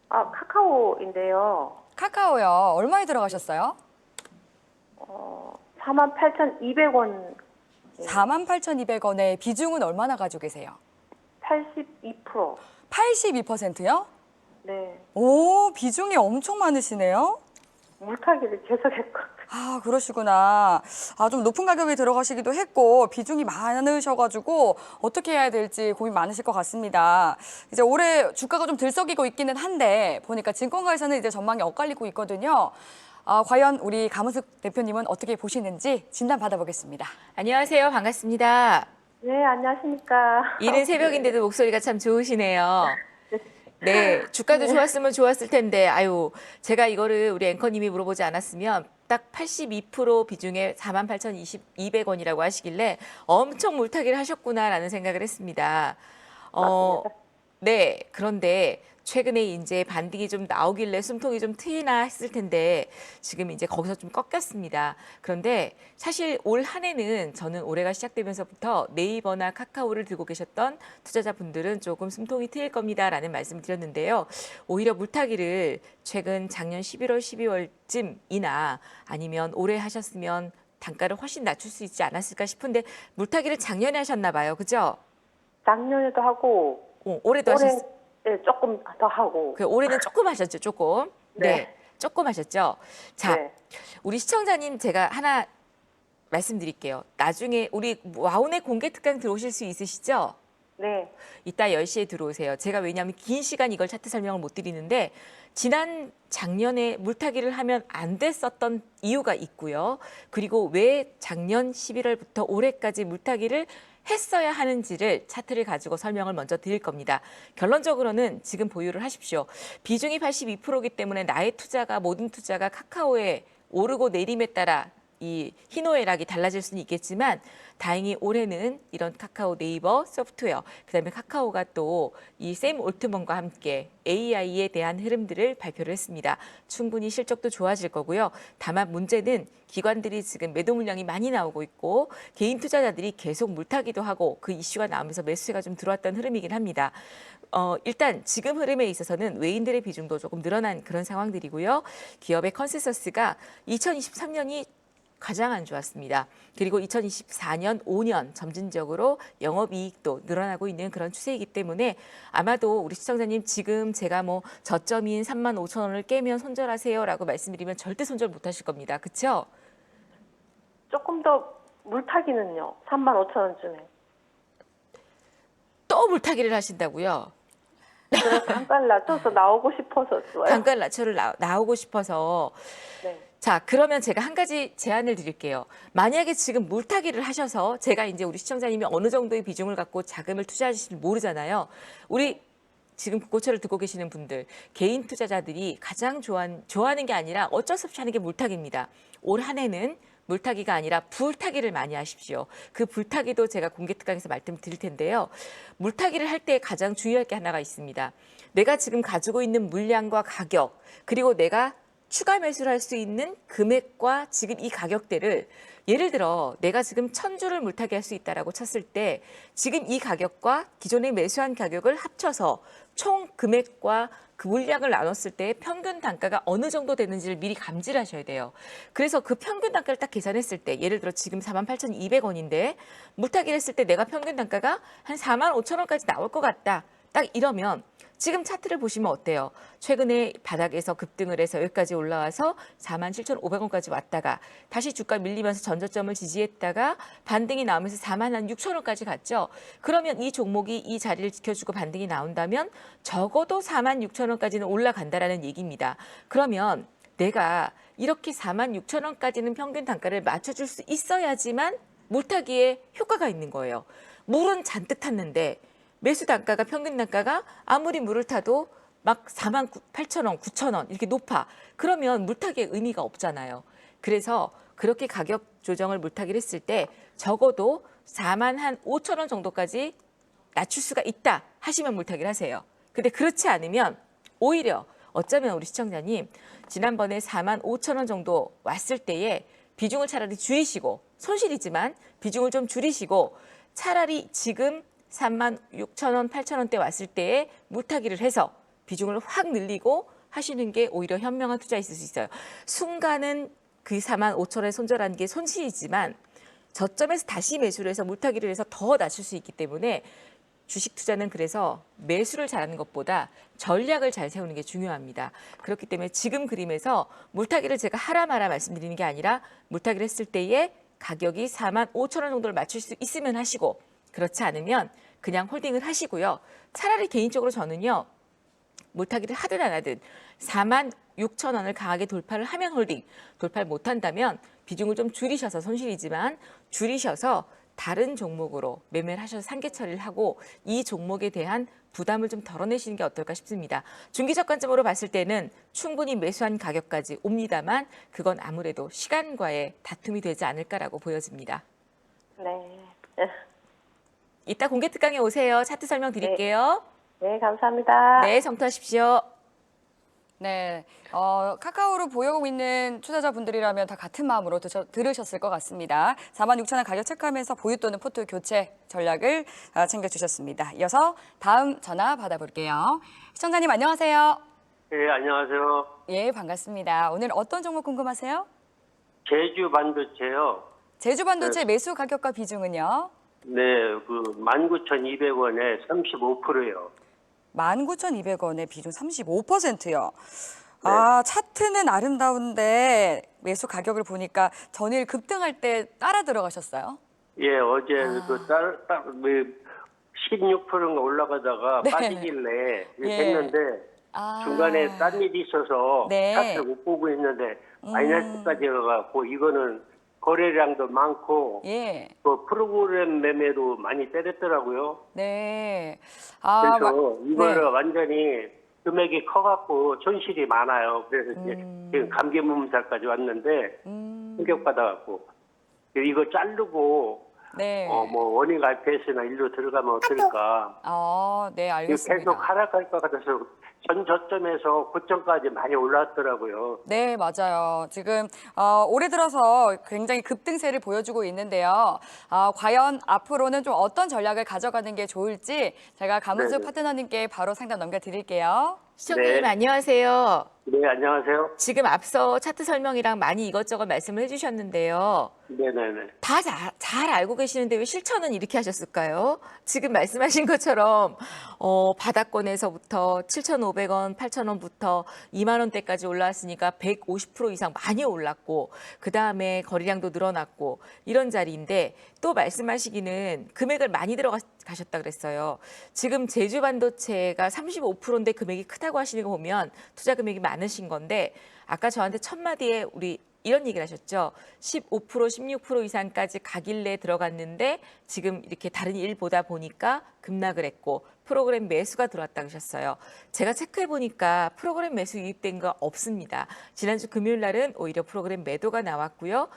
카카오인데요.
카카오요. 얼마에 들어가셨어요?
48,200원
48,200원에 비중은 얼마나 가지고 계세요?
82%.
82%요?
네.
오, 비중이 엄청 많으시네요.
물타기를 계속 했거든요.
아, 그러시구나. 좀 높은 가격에 들어가시기도 했고 비중이 많으셔가지고 어떻게 해야 될지 고민 많으실 것 같습니다. 이제 올해 주가가 좀 들썩이고 있기는 한데 보니까 증권가에서는 이제 전망이 엇갈리고 있거든요. 과연 우리 가문숙 대표님은 어떻게 보시는지 진단 받아보겠습니다.
안녕하세요. 반갑습니다.
네, 안녕하십니까.
이른 새벽인데도 목소리가 참 좋으시네요. 네, 주가도 좋았으면 좋았을 텐데, 제가 이거를 우리 앵커님이 물어보지 않았으면 딱 82% 비중에 48,200원이라고 하시길래 엄청 물타기를 하셨구나라는 생각을 했습니다.
맞습니다.
네, 그런데 최근에 이제 반등이 좀 나오길래 숨통이 좀 트이나 했을 텐데 지금 이제 거기서 좀 꺾였습니다. 그런데 사실 올 한 해는 저는 올해가 시작되면서부터 네이버나 카카오를 들고 계셨던 투자자분들은 조금 숨통이 트일 겁니다라는 말씀을 드렸는데요. 오히려 물타기를 최근 작년 11월, 12월쯤이나 아니면 올해 하셨으면 단가를 훨씬 낮출 수 있지 않았을까 싶은데 물타기를 작년에 하셨나 봐요. 그죠?
작년에도 하고
올해도
올해
하셨어요.
네, 조금 더 하고.
올해는 조금 하셨죠, 조금.
네.
조금 하셨죠. 자,
네.
우리 시청자님 제가 하나 말씀드릴게요. 나중에 우리 와운의 공개 특강 들어오실 수 있으시죠?
네.
이따 10시에 들어오세요. 제가 왜냐하면 긴 시간 이걸 차트 설명을 못 드리는데 작년에 물타기를 하면 안 됐었던 이유가 있고요. 그리고 왜 작년 11월부터 올해까지 물타기를 했어야 하는지를 차트를 가지고 설명을 먼저 드릴 겁니다. 결론적으로는 지금 보유를 하십시오. 비중이 82%이기 때문에 나의 투자가 모든 투자가 카카오에 오르고 내림에 따라 이 희노애락이 달라질 수는 있겠지만 다행히 올해는 이런 카카오 네이버 소프트웨어 그다음에 카카오가 또 이 샘 올트먼과 함께 AI에 대한 흐름들을 발표를 했습니다. 충분히 실적도 좋아질 거고요. 다만 문제는 기관들이 지금 매도 물량이 많이 나오고 있고 개인 투자자들이 계속 물타기도 하고 그 이슈가 나오면서 매수가 좀 들어왔던 흐름이긴 합니다. 일단 지금 흐름에 있어서는 외인들의 비중도 조금 늘어난 그런 상황들이고요. 기업의 컨센서스가 2023년이 가장 안 좋았습니다. 그리고 2024년, 5년 점진적으로 영업이익도 늘어나고 있는 그런 추세이기 때문에 아마도 우리 시청자님 지금 제가 저점인 35,000원을 깨면 손절하세요라고 말씀드리면 절대 손절 못하실 겁니다. 그렇죠?
조금 더 물타기는요. 35,000원쯤에.
또 물타기를 하신다고요?
그래서 단가를 낮춰서 나오고 싶어서요.
단가 낮춰를 나오고 싶어서.
네.
자, 그러면 제가 한 가지 제안을 드릴게요. 만약에 지금 물타기를 하셔서 제가 이제 우리 시청자님이 어느 정도의 비중을 갖고 자금을 투자하실지 모르잖아요. 우리 지금 국고처를 듣고 계시는 분들, 개인 투자자들이 가장 좋아하는 게 아니라 어쩔 수 없이 하는 게 물타기입니다. 올 한 해는 물타기가 아니라 불타기를 많이 하십시오. 그 불타기도 제가 공개 특강에서 말씀드릴 텐데요. 물타기를 할 때 가장 중요할 게 하나가 있습니다. 내가 지금 가지고 있는 물량과 가격, 그리고 내가 추가 매수를 할 수 있는 금액과 지금 이 가격대를 예를 들어 내가 지금 1,000주를 물타기 할 수 있다라고 쳤을 때 지금 이 가격과 기존에 매수한 가격을 합쳐서 총 금액과 그 물량을 나눴을 때 평균 단가가 어느 정도 되는지를 미리 감지를 하셔야 돼요. 그래서 그 평균 단가를 딱 계산했을 때 예를 들어 지금 48,200원인데 물타기를 했을 때 내가 평균 단가가 한 45,000원까지 나올 것 같다. 딱 이러면 지금 차트를 보시면 어때요? 최근에 바닥에서 급등을 해서 여기까지 올라와서 47,500원까지 왔다가 다시 주가 밀리면서 전저점을 지지했다가 반등이 나오면서 46,000원까지 갔죠. 그러면 이 종목이 이 자리를 지켜주고 반등이 나온다면 적어도 46,000원까지는 올라간다라는 얘기입니다. 그러면 내가 이렇게 46,000원까지는 평균 단가를 맞춰줄 수 있어야지만 물타기에 효과가 있는 거예요. 물은 잔뜩 탔는데 매수 단가가 평균 단가가 아무리 물을 타도 막 48,000원, 9,000원 이렇게 높아. 그러면 물타기에 의미가 없잖아요. 그래서 그렇게 가격 조정을 물타기를 했을 때 적어도 45,000원 정도까지 낮출 수가 있다 하시면 물타기를 하세요. 근데 그렇지 않으면 오히려 어쩌면 우리 시청자님 지난번에 45,000원 정도 왔을 때에 비중을 차라리 줄이시고 손실이지만 비중을 좀 줄이시고 차라리 지금 36,000원, 8,000원대 왔을 때에 물타기를 해서 비중을 확 늘리고 하시는 게 오히려 현명한 투자일 수 있어요. 순간은 그 45,000원에 손절하는 게 손실이지만 저점에서 다시 매수를 해서 물타기를 해서 더 낮출 수 있기 때문에 주식 투자는 그래서 매수를 잘하는 것보다 전략을 잘 세우는 게 중요합니다. 그렇기 때문에 지금 그림에서 물타기를 제가 하라 마라 말씀드리는 게 아니라 물타기를 했을 때에 가격이 45,000원 정도를 맞출 수 있으면 하시고 그렇지 않으면 그냥 홀딩을 하시고요. 차라리 개인적으로 저는요. 물타기를 하든 안 하든 46,000원을 강하게 돌파를 하면 홀딩, 돌파를 못한다면 비중을 좀 줄이셔서 손실이지만 줄이셔서 다른 종목으로 매매를 하셔서 상계 처리를 하고 이 종목에 대한 부담을 좀 덜어내시는 게 어떨까 싶습니다. 중기적 관점으로 봤을 때는 충분히 매수한 가격까지 옵니다만 그건 아무래도 시간과의 다툼이 되지 않을까라고 보여집니다.
네.
이따 공개 특강에 오세요. 차트 설명 드릴게요.
네, 감사합니다.
네, 정투하십시오.
네, 카카오로 보유하고 있는 투자자분들이라면 다 같은 마음으로 들으셨을 것 같습니다. 46,000원 가격 체크하면서 보유 또는 포트 교체 전략을 챙겨주셨습니다. 이어서 다음 전화 받아볼게요. 시청자님 안녕하세요.
네, 안녕하세요.
예, 반갑습니다. 오늘 어떤 종목 궁금하세요?
제주 반도체요.
제주 반도체 매수 가격과 비중은요?
네, 그 19,200원에 35%요.
19,200원의 비중 35%요. 아, 차트는 아름다운데 매수 가격을 보니까 전일 급등할 때 따라 들어가셨어요?
예, 어제 그 16%인가 올라가다가
네.
빠지길래
예.
했는데
아.
중간에 딴 일이 있어서
네.
차트를 못 보고 있는데 마이너스까지 가갖고 이거는 거래량도 많고
예.
그 프로그램 매매도 많이 때렸더라고요.
네.
그래서 이거를
네.
완전히 금액이 커갖고 손실이 많아요. 그래서 이제 지금 감개무량까지 왔는데 충격받아갖고 이거 자르고
네.
뭐 원익 RPS나 일로 들어가면 어떨까?
네,
이거
알겠습니다.
계속 하락할 것 같아서 전 저점에서 고점까지 많이 올랐더라고요.
네, 맞아요. 지금 올해 들어서 굉장히 급등세를 보여주고 있는데요. 과연 앞으로는 좀 어떤 전략을 가져가는 게 좋을지 제가 가문수
네네.
파트너님께 바로 상담 넘겨드릴게요.
시청자님
네.
안녕하세요.
네, 안녕하세요.
지금 앞서 차트 설명이랑 많이 이것저것 말씀을 해주셨는데요.
네네네.
다 잘 알고 계시는데 왜 실천은 이렇게 하셨을까요? 지금 말씀하신 것처럼 바닥권에서부터 7,500원, 8,000원부터 2만 원대까지 올라왔으니까 150% 이상 많이 올랐고 그다음에 거래량도 늘어났고 이런 자리인데 또 말씀하시기는 금액을 많이 들어가셨다 그랬어요. 지금 제주 반도체가 35%인데 금액이 크다고 하시는 거 보면 투자 금액이 많으신 건데 아까 저한테 첫 마디에 우리 이런 얘기를 하셨죠. 15%, 16% 이상까지 가길래 들어갔는데 지금 이렇게 다른 일 보다 보니까 급락을 했고 프로그램 매수가 들어왔다고 하셨어요. 제가 체크해 보니까 프로그램 매수 유입된 거 없습니다. 지난주 금요일 날은 오히려 프로그램 매도가 나왔고요.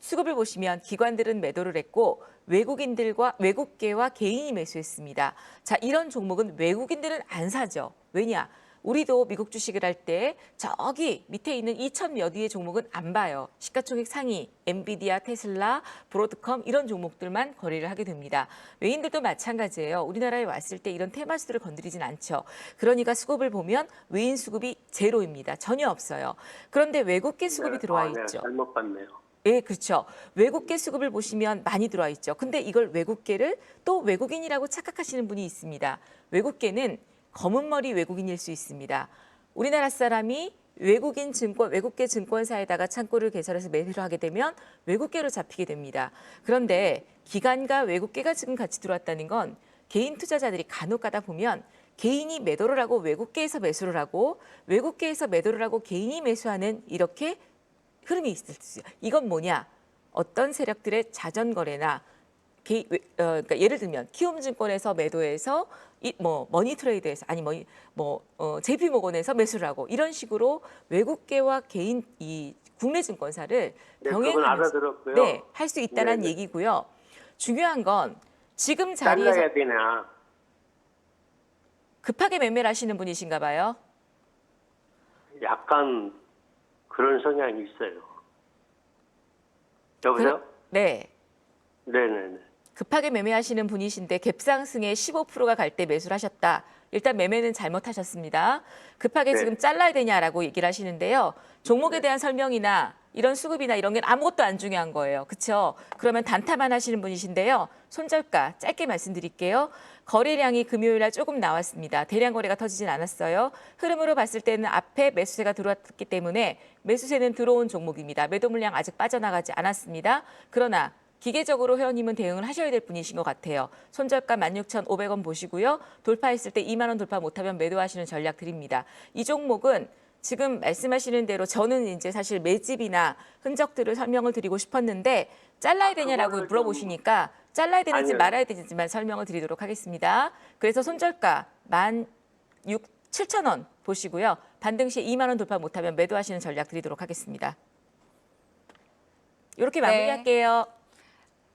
수급을 보시면 기관들은 매도를 했고 외국계와 개인이 매수했습니다. 자, 이런 종목은 외국인들은 안 사죠. 왜냐? 우리도 미국 주식을 할 때 저기 밑에 있는 2천 몇 위의 종목은 안 봐요. 시가총액 상위, 엔비디아, 테슬라, 브로드컴 이런 종목들만 거래를 하게 됩니다. 외인들도 마찬가지예요. 우리나라에 왔을 때 이런 테마주들을 건드리진 않죠. 그러니까 수급을 보면 외인 수급이 제로입니다. 전혀 없어요. 그런데 외국계 수급이 들어와
네,
그렇죠.
있죠.
잘못 봤네요.
예, 그렇죠. 외국계 수급을 보시면 많이 들어와 있죠. 근데 이걸 외국계를 또 외국인이라고 착각하시는 분이 있습니다. 외국계는 검은 머리 외국인일 수 있습니다. 우리나라 사람이 외국계 증권사에다가 창구를 개설해서 매수를 하게 되면 외국계로 잡히게 됩니다. 그런데 기관과 외국계가 지금 같이 들어왔다는 건 개인 투자자들이 간혹 가다 보면 개인이 매도를 하고 외국계에서 매수를 하고 외국계에서 매도를 하고 개인이 매수하는 이렇게 흐름이 있을 수 있어요. 이건 뭐냐? 어떤 세력들의 자전거래나 그러니까 예를 들면 키움증권에서 매도해서 머니트레이드에서 JP모건에서 매수를 하고 이런 식으로 외국계와 개인 이 국내 증권사를
네, 그건
병행하면서
알아들었고요.
네, 할 수 있다는
네네.
얘기고요. 중요한 건 지금 자리에서
잘라야 되나?
급하게 매매를 하시는 분이신가 봐요.
약간 그런 성향이 있어요. 여보세요?
네.
네네네.
급하게 매매하시는 분이신데 갭상승에 15%가 갈 때 매수를 하셨다. 일단 매매는 잘못하셨습니다. 급하게
네.
지금 잘라야 되냐라고 얘기를 하시는데요. 종목에 대한 설명이나 이런 수급이나 이런 게 아무것도 안 중요한 거예요. 그렇죠? 그러면 단타만 하시는 분이신데요. 손절가 짧게 말씀드릴게요. 거래량이 금요일 날 조금 나왔습니다. 대량 거래가 터지진 않았어요. 흐름으로 봤을 때는 앞에 매수세가 들어왔기 때문에 매수세는 들어온 종목입니다. 매도 물량 아직 빠져나가지 않았습니다. 그러나 기계적으로 회원님은 대응을 하셔야 될 분이신 것 같아요. 손절가 16,500원 보시고요. 돌파했을 때 2만 원 돌파 못하면 매도하시는 전략 드립니다. 이 종목은 지금 말씀하시는 대로 저는 이제 사실 매집이나 흔적들을 설명을 드리고 싶었는데 잘라야 되냐라고
그거를
물어보시니까 잘라야 되는지
아니요.
말아야 되는지만 설명을 드리도록 하겠습니다. 그래서 손절가 17,000원 보시고요. 반등 시 2만 원 돌파 못하면 매도하시는 전략 드리도록 하겠습니다. 이렇게 마무리할게요.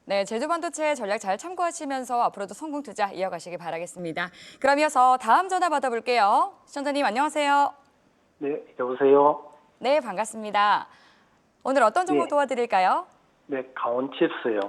네, 제주반도체 전략 잘 참고하시면서 앞으로도 성공 투자 이어가시기 바라겠습니다. 그럼 이어서 다음 전화 받아볼게요. 시청자님 안녕하세요.
네, 여보세요.
네, 반갑습니다. 오늘 어떤 종목
예.
도와드릴까요?
네, 강원칩스요.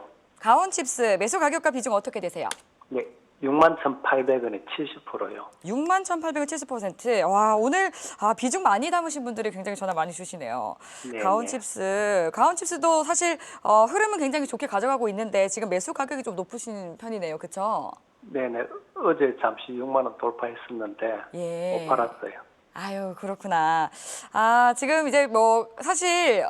가온칩스 매수 가격과 비중 어떻게 되세요?
네, 61,800원에 70%요.
61,800원 70%. 와, 오늘 비중 많이 담으신 분들이 굉장히 전화 많이 주시네요.
네,
가온칩스도 사실 흐름은 굉장히 좋게 가져가고 있는데 지금 매수 가격이 좀 높으신 편이네요. 그렇죠?
네네, 어제 잠시 6만 원 돌파했었는데
예.
못 팔았어요.
아유, 그렇구나. 지금 이제 사실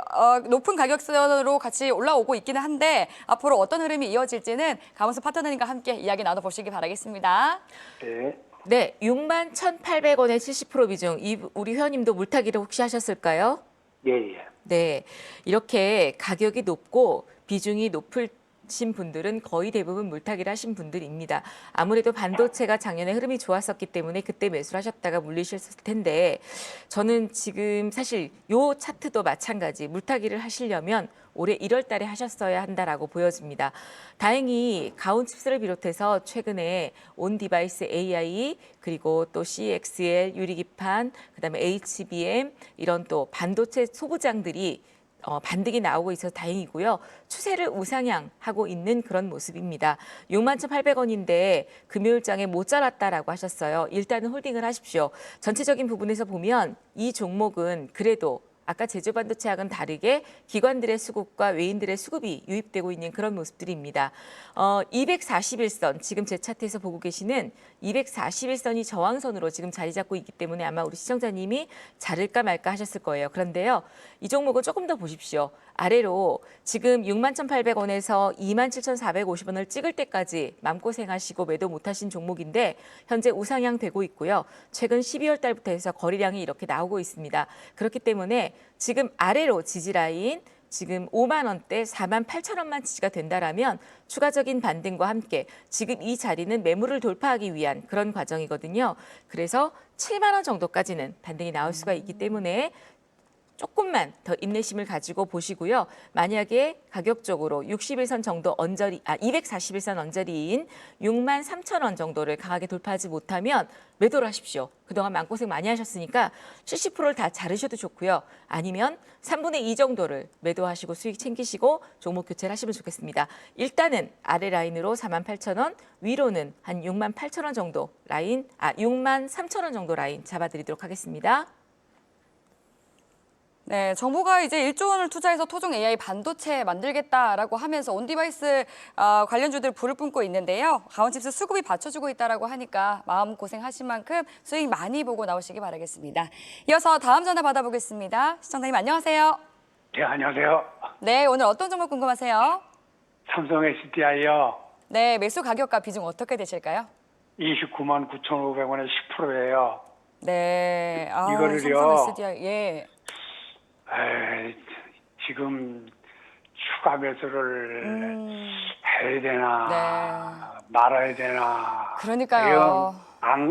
높은 가격대로 같이 올라오고 있기는 한데 앞으로 어떤 흐름이 이어질지는 가문수 파트너님과 함께 이야기 나눠보시기 바라겠습니다.
네,
네, 61,800원에 70% 비중. 우리 회원님도 물타기를 혹시 하셨을까요?
예, 예.
네, 이렇게 가격이 높고 비중이 높으신 분들은 거의 대부분 물타기를 하신 분들입니다. 아무래도 반도체가 작년에 흐름이 좋았었기 때문에 그때 매수를 하셨다가 물리셨을 텐데 저는 지금 사실 요 차트도 마찬가지 물타기를 하시려면 올해 1월 달에 하셨어야 한다라고 보여집니다. 다행히 가온칩스를 비롯해서 최근에 온디바이스 AI 그리고 또 CXL 유리기판 그다음에 HBM 이런 또 반도체 소부장들이 반등이 나오고 있어서 다행이고요. 추세를 우상향하고 있는 그런 모습입니다. 61,800원인데 금요일장에 못 잘랐다라고 하셨어요. 일단은 홀딩을 하십시오. 전체적인 부분에서 보면 이 종목은 그래도 아까 제조반도체하고는 다르게 기관들의 수급과 외인들의 수급이 유입되고 있는 그런 모습들입니다. 241선, 지금 제 차트에서 보고 계시는 241선이 저항선으로 지금 자리 잡고 있기 때문에 아마 우리 시청자님이 자를까 말까 하셨을 거예요. 그런데요, 이 종목은 조금 더 보십시오. 아래로 지금 61,800원에서 27,450원을 찍을 때까지 마음고생하시고 매도 못하신 종목인데 현재 우상향 되고 있고요. 최근 12월 달부터 해서 거래량이 이렇게 나오고 있습니다. 그렇기 때문에 지금 아래로 지지라인 지금 5만 원대 48,000원만 지지가 된다라면 추가적인 반등과 함께 지금 이 자리는 매물을 돌파하기 위한 그런 과정이거든요. 그래서 7만 원 정도까지는 반등이 나올 수가 있기 때문에 조금만 더 인내심을 가지고 보시고요. 만약에 가격적으로 61선 정도 241선 언저리인 63,000원 정도를 강하게 돌파하지 못하면 매도를 하십시오. 그동안 마음고생 많이 하셨으니까 70%를 다 자르셔도 좋고요. 아니면 3분의 2 정도를 매도하시고 수익 챙기시고 종목 교체를 하시면 좋겠습니다. 일단은 아래 라인으로 48,000원, 위로는 한 68,000원 정도 라인, 63,000원 정도 라인 잡아드리도록 하겠습니다.
네, 정부가 이제 1조 원을 투자해서 토종 AI 반도체 만들겠다라고 하면서 온디바이스 관련주들 불을 뿜고 있는데요. 가온칩스 수급이 받쳐주고 있다라고 하니까 마음 고생하신 만큼 수익 많이 보고 나오시기 바라겠습니다. 이어서 다음 전화 받아보겠습니다. 시청자님 안녕하세요.
네, 안녕하세요.
네, 오늘 어떤 종목 궁금하세요?
삼성 SDI요.
네, 매수 가격과 비중 어떻게 되실까요?
29만 9,500원에 10%예요.
네,
이거를요.
삼성 SDI, 예.
지금 추가 매수를 해야 되나 말아야 되나.
그러니까요.
안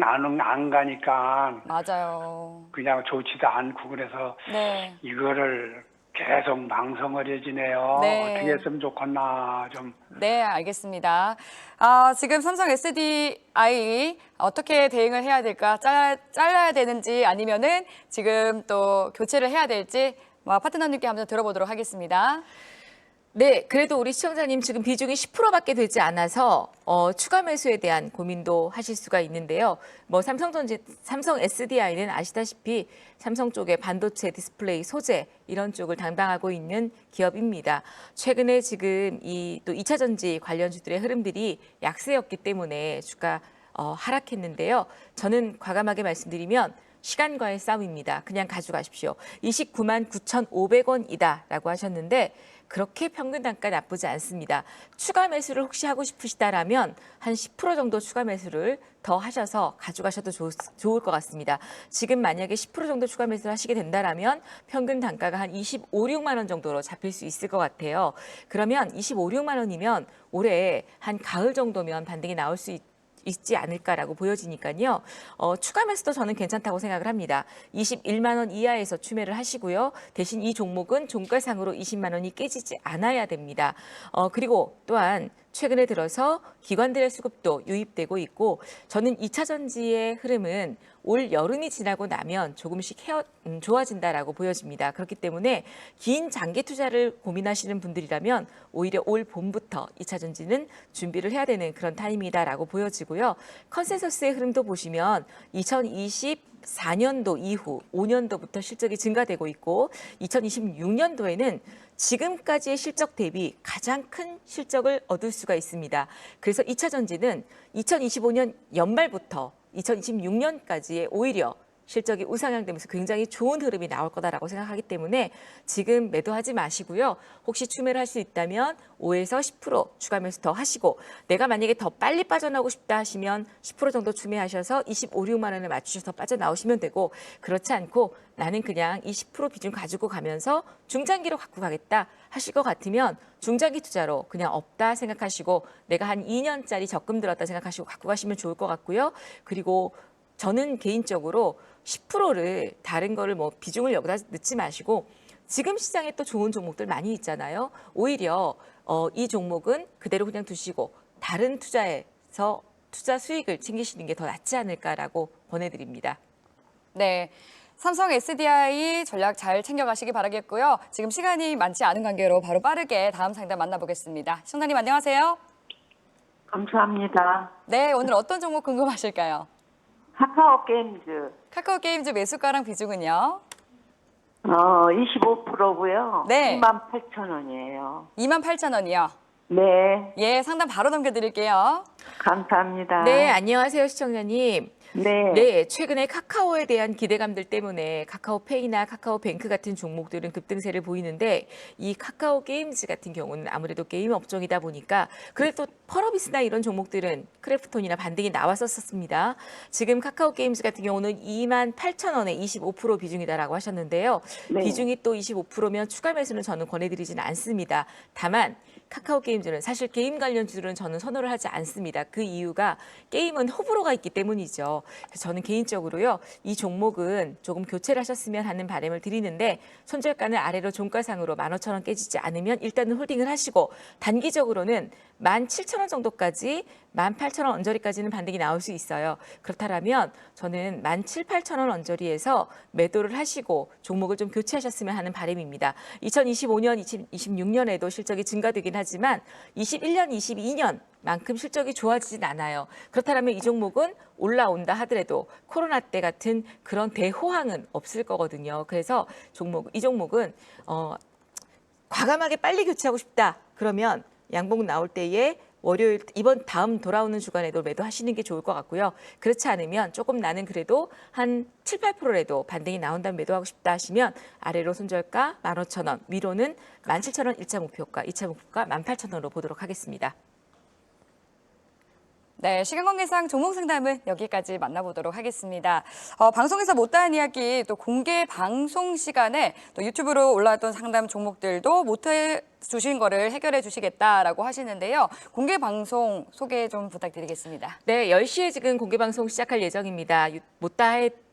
가니까
맞아요.
그냥 좋지도 않고 그래서
네.
이거를 계속 망성어려지네요.
네.
어떻게 했으면 좋겠나 좀.
네, 알겠습니다. 지금 삼성 SDI 어떻게 대응을 해야 될까? 잘라야 되는지 아니면은 지금 또 교체를 해야 될지 파트너님께 한번 들어보도록 하겠습니다.
네, 그래도 우리 시청자님 지금 비중이 10%밖에 되지 않아서 추가 매수에 대한 고민도 하실 수가 있는데요. 뭐 삼성 SDI는 아시다시피 삼성 쪽의 반도체, 디스플레이, 소재 이런 쪽을 담당하고 있는 기업입니다. 최근에 지금 또 2차 전지 관련주들의 흐름들이 약세였기 때문에 주가 하락했는데요. 저는 과감하게 말씀드리면 시간과의 싸움입니다. 그냥 가져가십시오. 29만 9,500원이다라고 하셨는데 그렇게 평균 단가 나쁘지 않습니다. 추가 매수를 혹시 하고 싶으시다라면 한 10% 정도 추가 매수를 더 하셔서 가져가셔도 좋을 것 같습니다. 지금 만약에 10% 정도 추가 매수를 하시게 된다라면 평균 단가가 한 25, 6만 원 정도로 잡힐 수 있을 것 같아요. 그러면 25, 6만 원이면 올해 한 가을 정도면 반등이 나올 수 있지 않을까라고 보여지니까요. 추가 매수도 저는 괜찮다고 생각을 합니다. 21만 원 이하에서 추매를 하시고요. 대신 이 종목은 종가상으로 20만 원이 깨지지 않아야 됩니다. 그리고 또한 최근에 들어서 기관들의 수급도 유입되고 있고 저는 2차 전지의 흐름은 올 여름이 지나고 나면 조금씩 좋아진다라고 보여집니다. 그렇기 때문에 긴 장기 투자를 고민하시는 분들이라면 오히려 올 봄부터 2차 전지는 준비를 해야 되는 그런 타이밍이다라고 보여지고요. 컨센서스의 흐름도 보시면 2024년도 이후 5년도부터 실적이 증가되고 있고 2026년도에는 지금까지의 실적 대비 가장 큰 실적을 얻을 수가 있습니다. 그래서 2차 전지는 2025년 연말부터 2026년까지의 오히려 실적이 우상향되면서 굉장히 좋은 흐름이 나올 거다라고 생각하기 때문에 지금 매도하지 마시고요. 혹시 추매를 할 수 있다면 5에서 10% 추가 매수 더 하시고 내가 만약에 더 빨리 빠져나오고 싶다 하시면 10% 정도 추매하셔서 25, 6만 원을 맞추셔서 빠져나오시면 되고 그렇지 않고 나는 그냥 이 10% 비중 가지고 가면서 중장기로 갖고 가겠다 하실 것 같으면 중장기 투자로 그냥 없다 생각하시고 내가 한 2년짜리 적금 들었다 생각하시고 갖고 가시면 좋을 것 같고요. 그리고 저는 개인적으로 10%를 다른 거를 뭐 비중을 여기다 넣지 마시고 지금 시장에 또 좋은 종목들 많이 있잖아요. 오히려 이 종목은 그대로 그냥 두시고 다른 투자에서 투자 수익을 챙기시는 게 더 낫지 않을까라고 권해드립니다.
네. 삼성 SDI 전략 잘 챙겨가시기 바라겠고요. 지금 시간이 많지 않은 관계로 바로 빠르게 다음 상담 만나보겠습니다. 시청자님 안녕하세요.
감사합니다.
네, 오늘 어떤 종목 궁금하실까요?
카카오 게임즈
카카오 게임즈 매수가랑 비중은요?
25%고요.
네.
28,000원이에요.
28,000원이요.
네,
예, 상담 바로 넘겨드릴게요.
감사합니다.
네, 안녕하세요 시청자님.
네.
네, 최근에 카카오에 대한 기대감들 때문에 카카오페이나 카카오뱅크 같은 종목들은 급등세를 보이는데 이 카카오 게임즈 같은 경우는 아무래도 게임 업종이다 보니까 그래도 펄어비스나 이런 종목들은 크래프톤이나 반등이 나왔었습니다. 지금 카카오 게임즈 같은 경우는 28,000원에 25% 비중이다라고 하셨는데요.
네.
비중이 또 25%면 추가 매수는 저는 권해드리지는 않습니다. 다만 카카오 게임즈는 사실 게임 관련주들은 저는 선호를 하지 않습니다. 그 이유가 게임은 호불호가 있기 때문이죠. 그래서 저는 개인적으로요. 이 종목은 조금 교체를 하셨으면 하는 바람을 드리는데 손절가는 아래로 종가상으로 15,000원 깨지지 않으면 일단은 홀딩을 하시고 단기적으로는 17,000원 정도까지 18,000원 언저리까지는 반등이 나올 수 있어요. 그렇다면 저는 17,000~18,000원 언저리에서 매도를 하시고 종목을 좀 교체하셨으면 하는 바람입니다. 2025년, 2026년에도 실적이 증가되긴 하지만 21년, 22년만큼 실적이 좋아지진 않아요. 그렇다면 이 종목은 올라온다 하더라도 코로나 때 같은 그런 대호황은 없을 거거든요. 그래서 이 종목은 과감하게 빨리 교체하고 싶다. 그러면 양봉 나올 때에 월요일 이번 다음 돌아오는 주간에도 매도하시는 게 좋을 것 같고요. 그렇지 않으면 조금 나는 그래도 한 7~8%라도 반등이 나온다면 매도하고 싶다 하시면 아래로 손절가 15,000원, 위로는 17,000원 1차 목표가, 2차 목표가 18,000원으로 보도록 하겠습니다.
네, 시간 관계상 종목 상담은 여기까지 만나보도록 하겠습니다. 방송에서 못다한 이야기 또 공개 방송 시간에 또 유튜브로 올라왔던 상담 종목들도 못해 주신 거를 해결해 주시겠다라고 하시는데요. 공개 방송 소개 좀 부탁드리겠습니다.
네, 10시에 지금 공개 방송 시작할 예정입니다.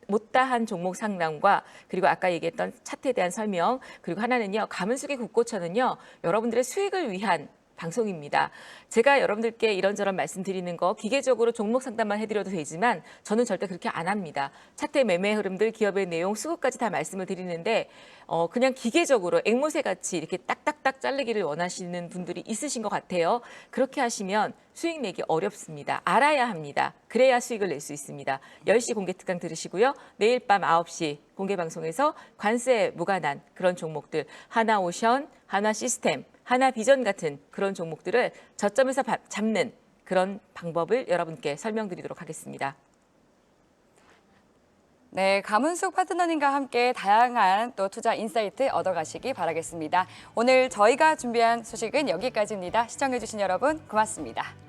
못다한 종목 상담과 그리고 아까 얘기했던 차트에 대한 설명, 그리고 하나는요, 가문수기 국고처는요, 여러분들의 수익을 위한 방송입니다. 제가 여러분들께 이런저런 말씀드리는 거 기계적으로 종목 상담만 해드려도 되지만 저는 절대 그렇게 안 합니다. 차트의 매매 흐름들, 기업의 내용, 수급까지 다 말씀을 드리는데 그냥 기계적으로 앵무새 같이 이렇게 딱딱딱 자르기를 원하시는 분들이 있으신 것 같아요. 그렇게 하시면 수익 내기 어렵습니다. 알아야 합니다. 그래야 수익을 낼 수 있습니다. 10시 공개 특강 들으시고요. 내일 밤 9시 공개 방송에서 관세 무관한 그런 종목들, 하나오션, 하나시스템, 하나비전 같은 그런 종목들을 저점에서 잡는 그런 방법을 여러분께 설명드리도록 하겠습니다.
네, 가문숙 파트너님과 함께 다양한 또 투자 인사이트 얻어가시기 바라겠습니다. 오늘 저희가 준비한 소식은 여기까지입니다. 시청해주신 여러분 고맙습니다.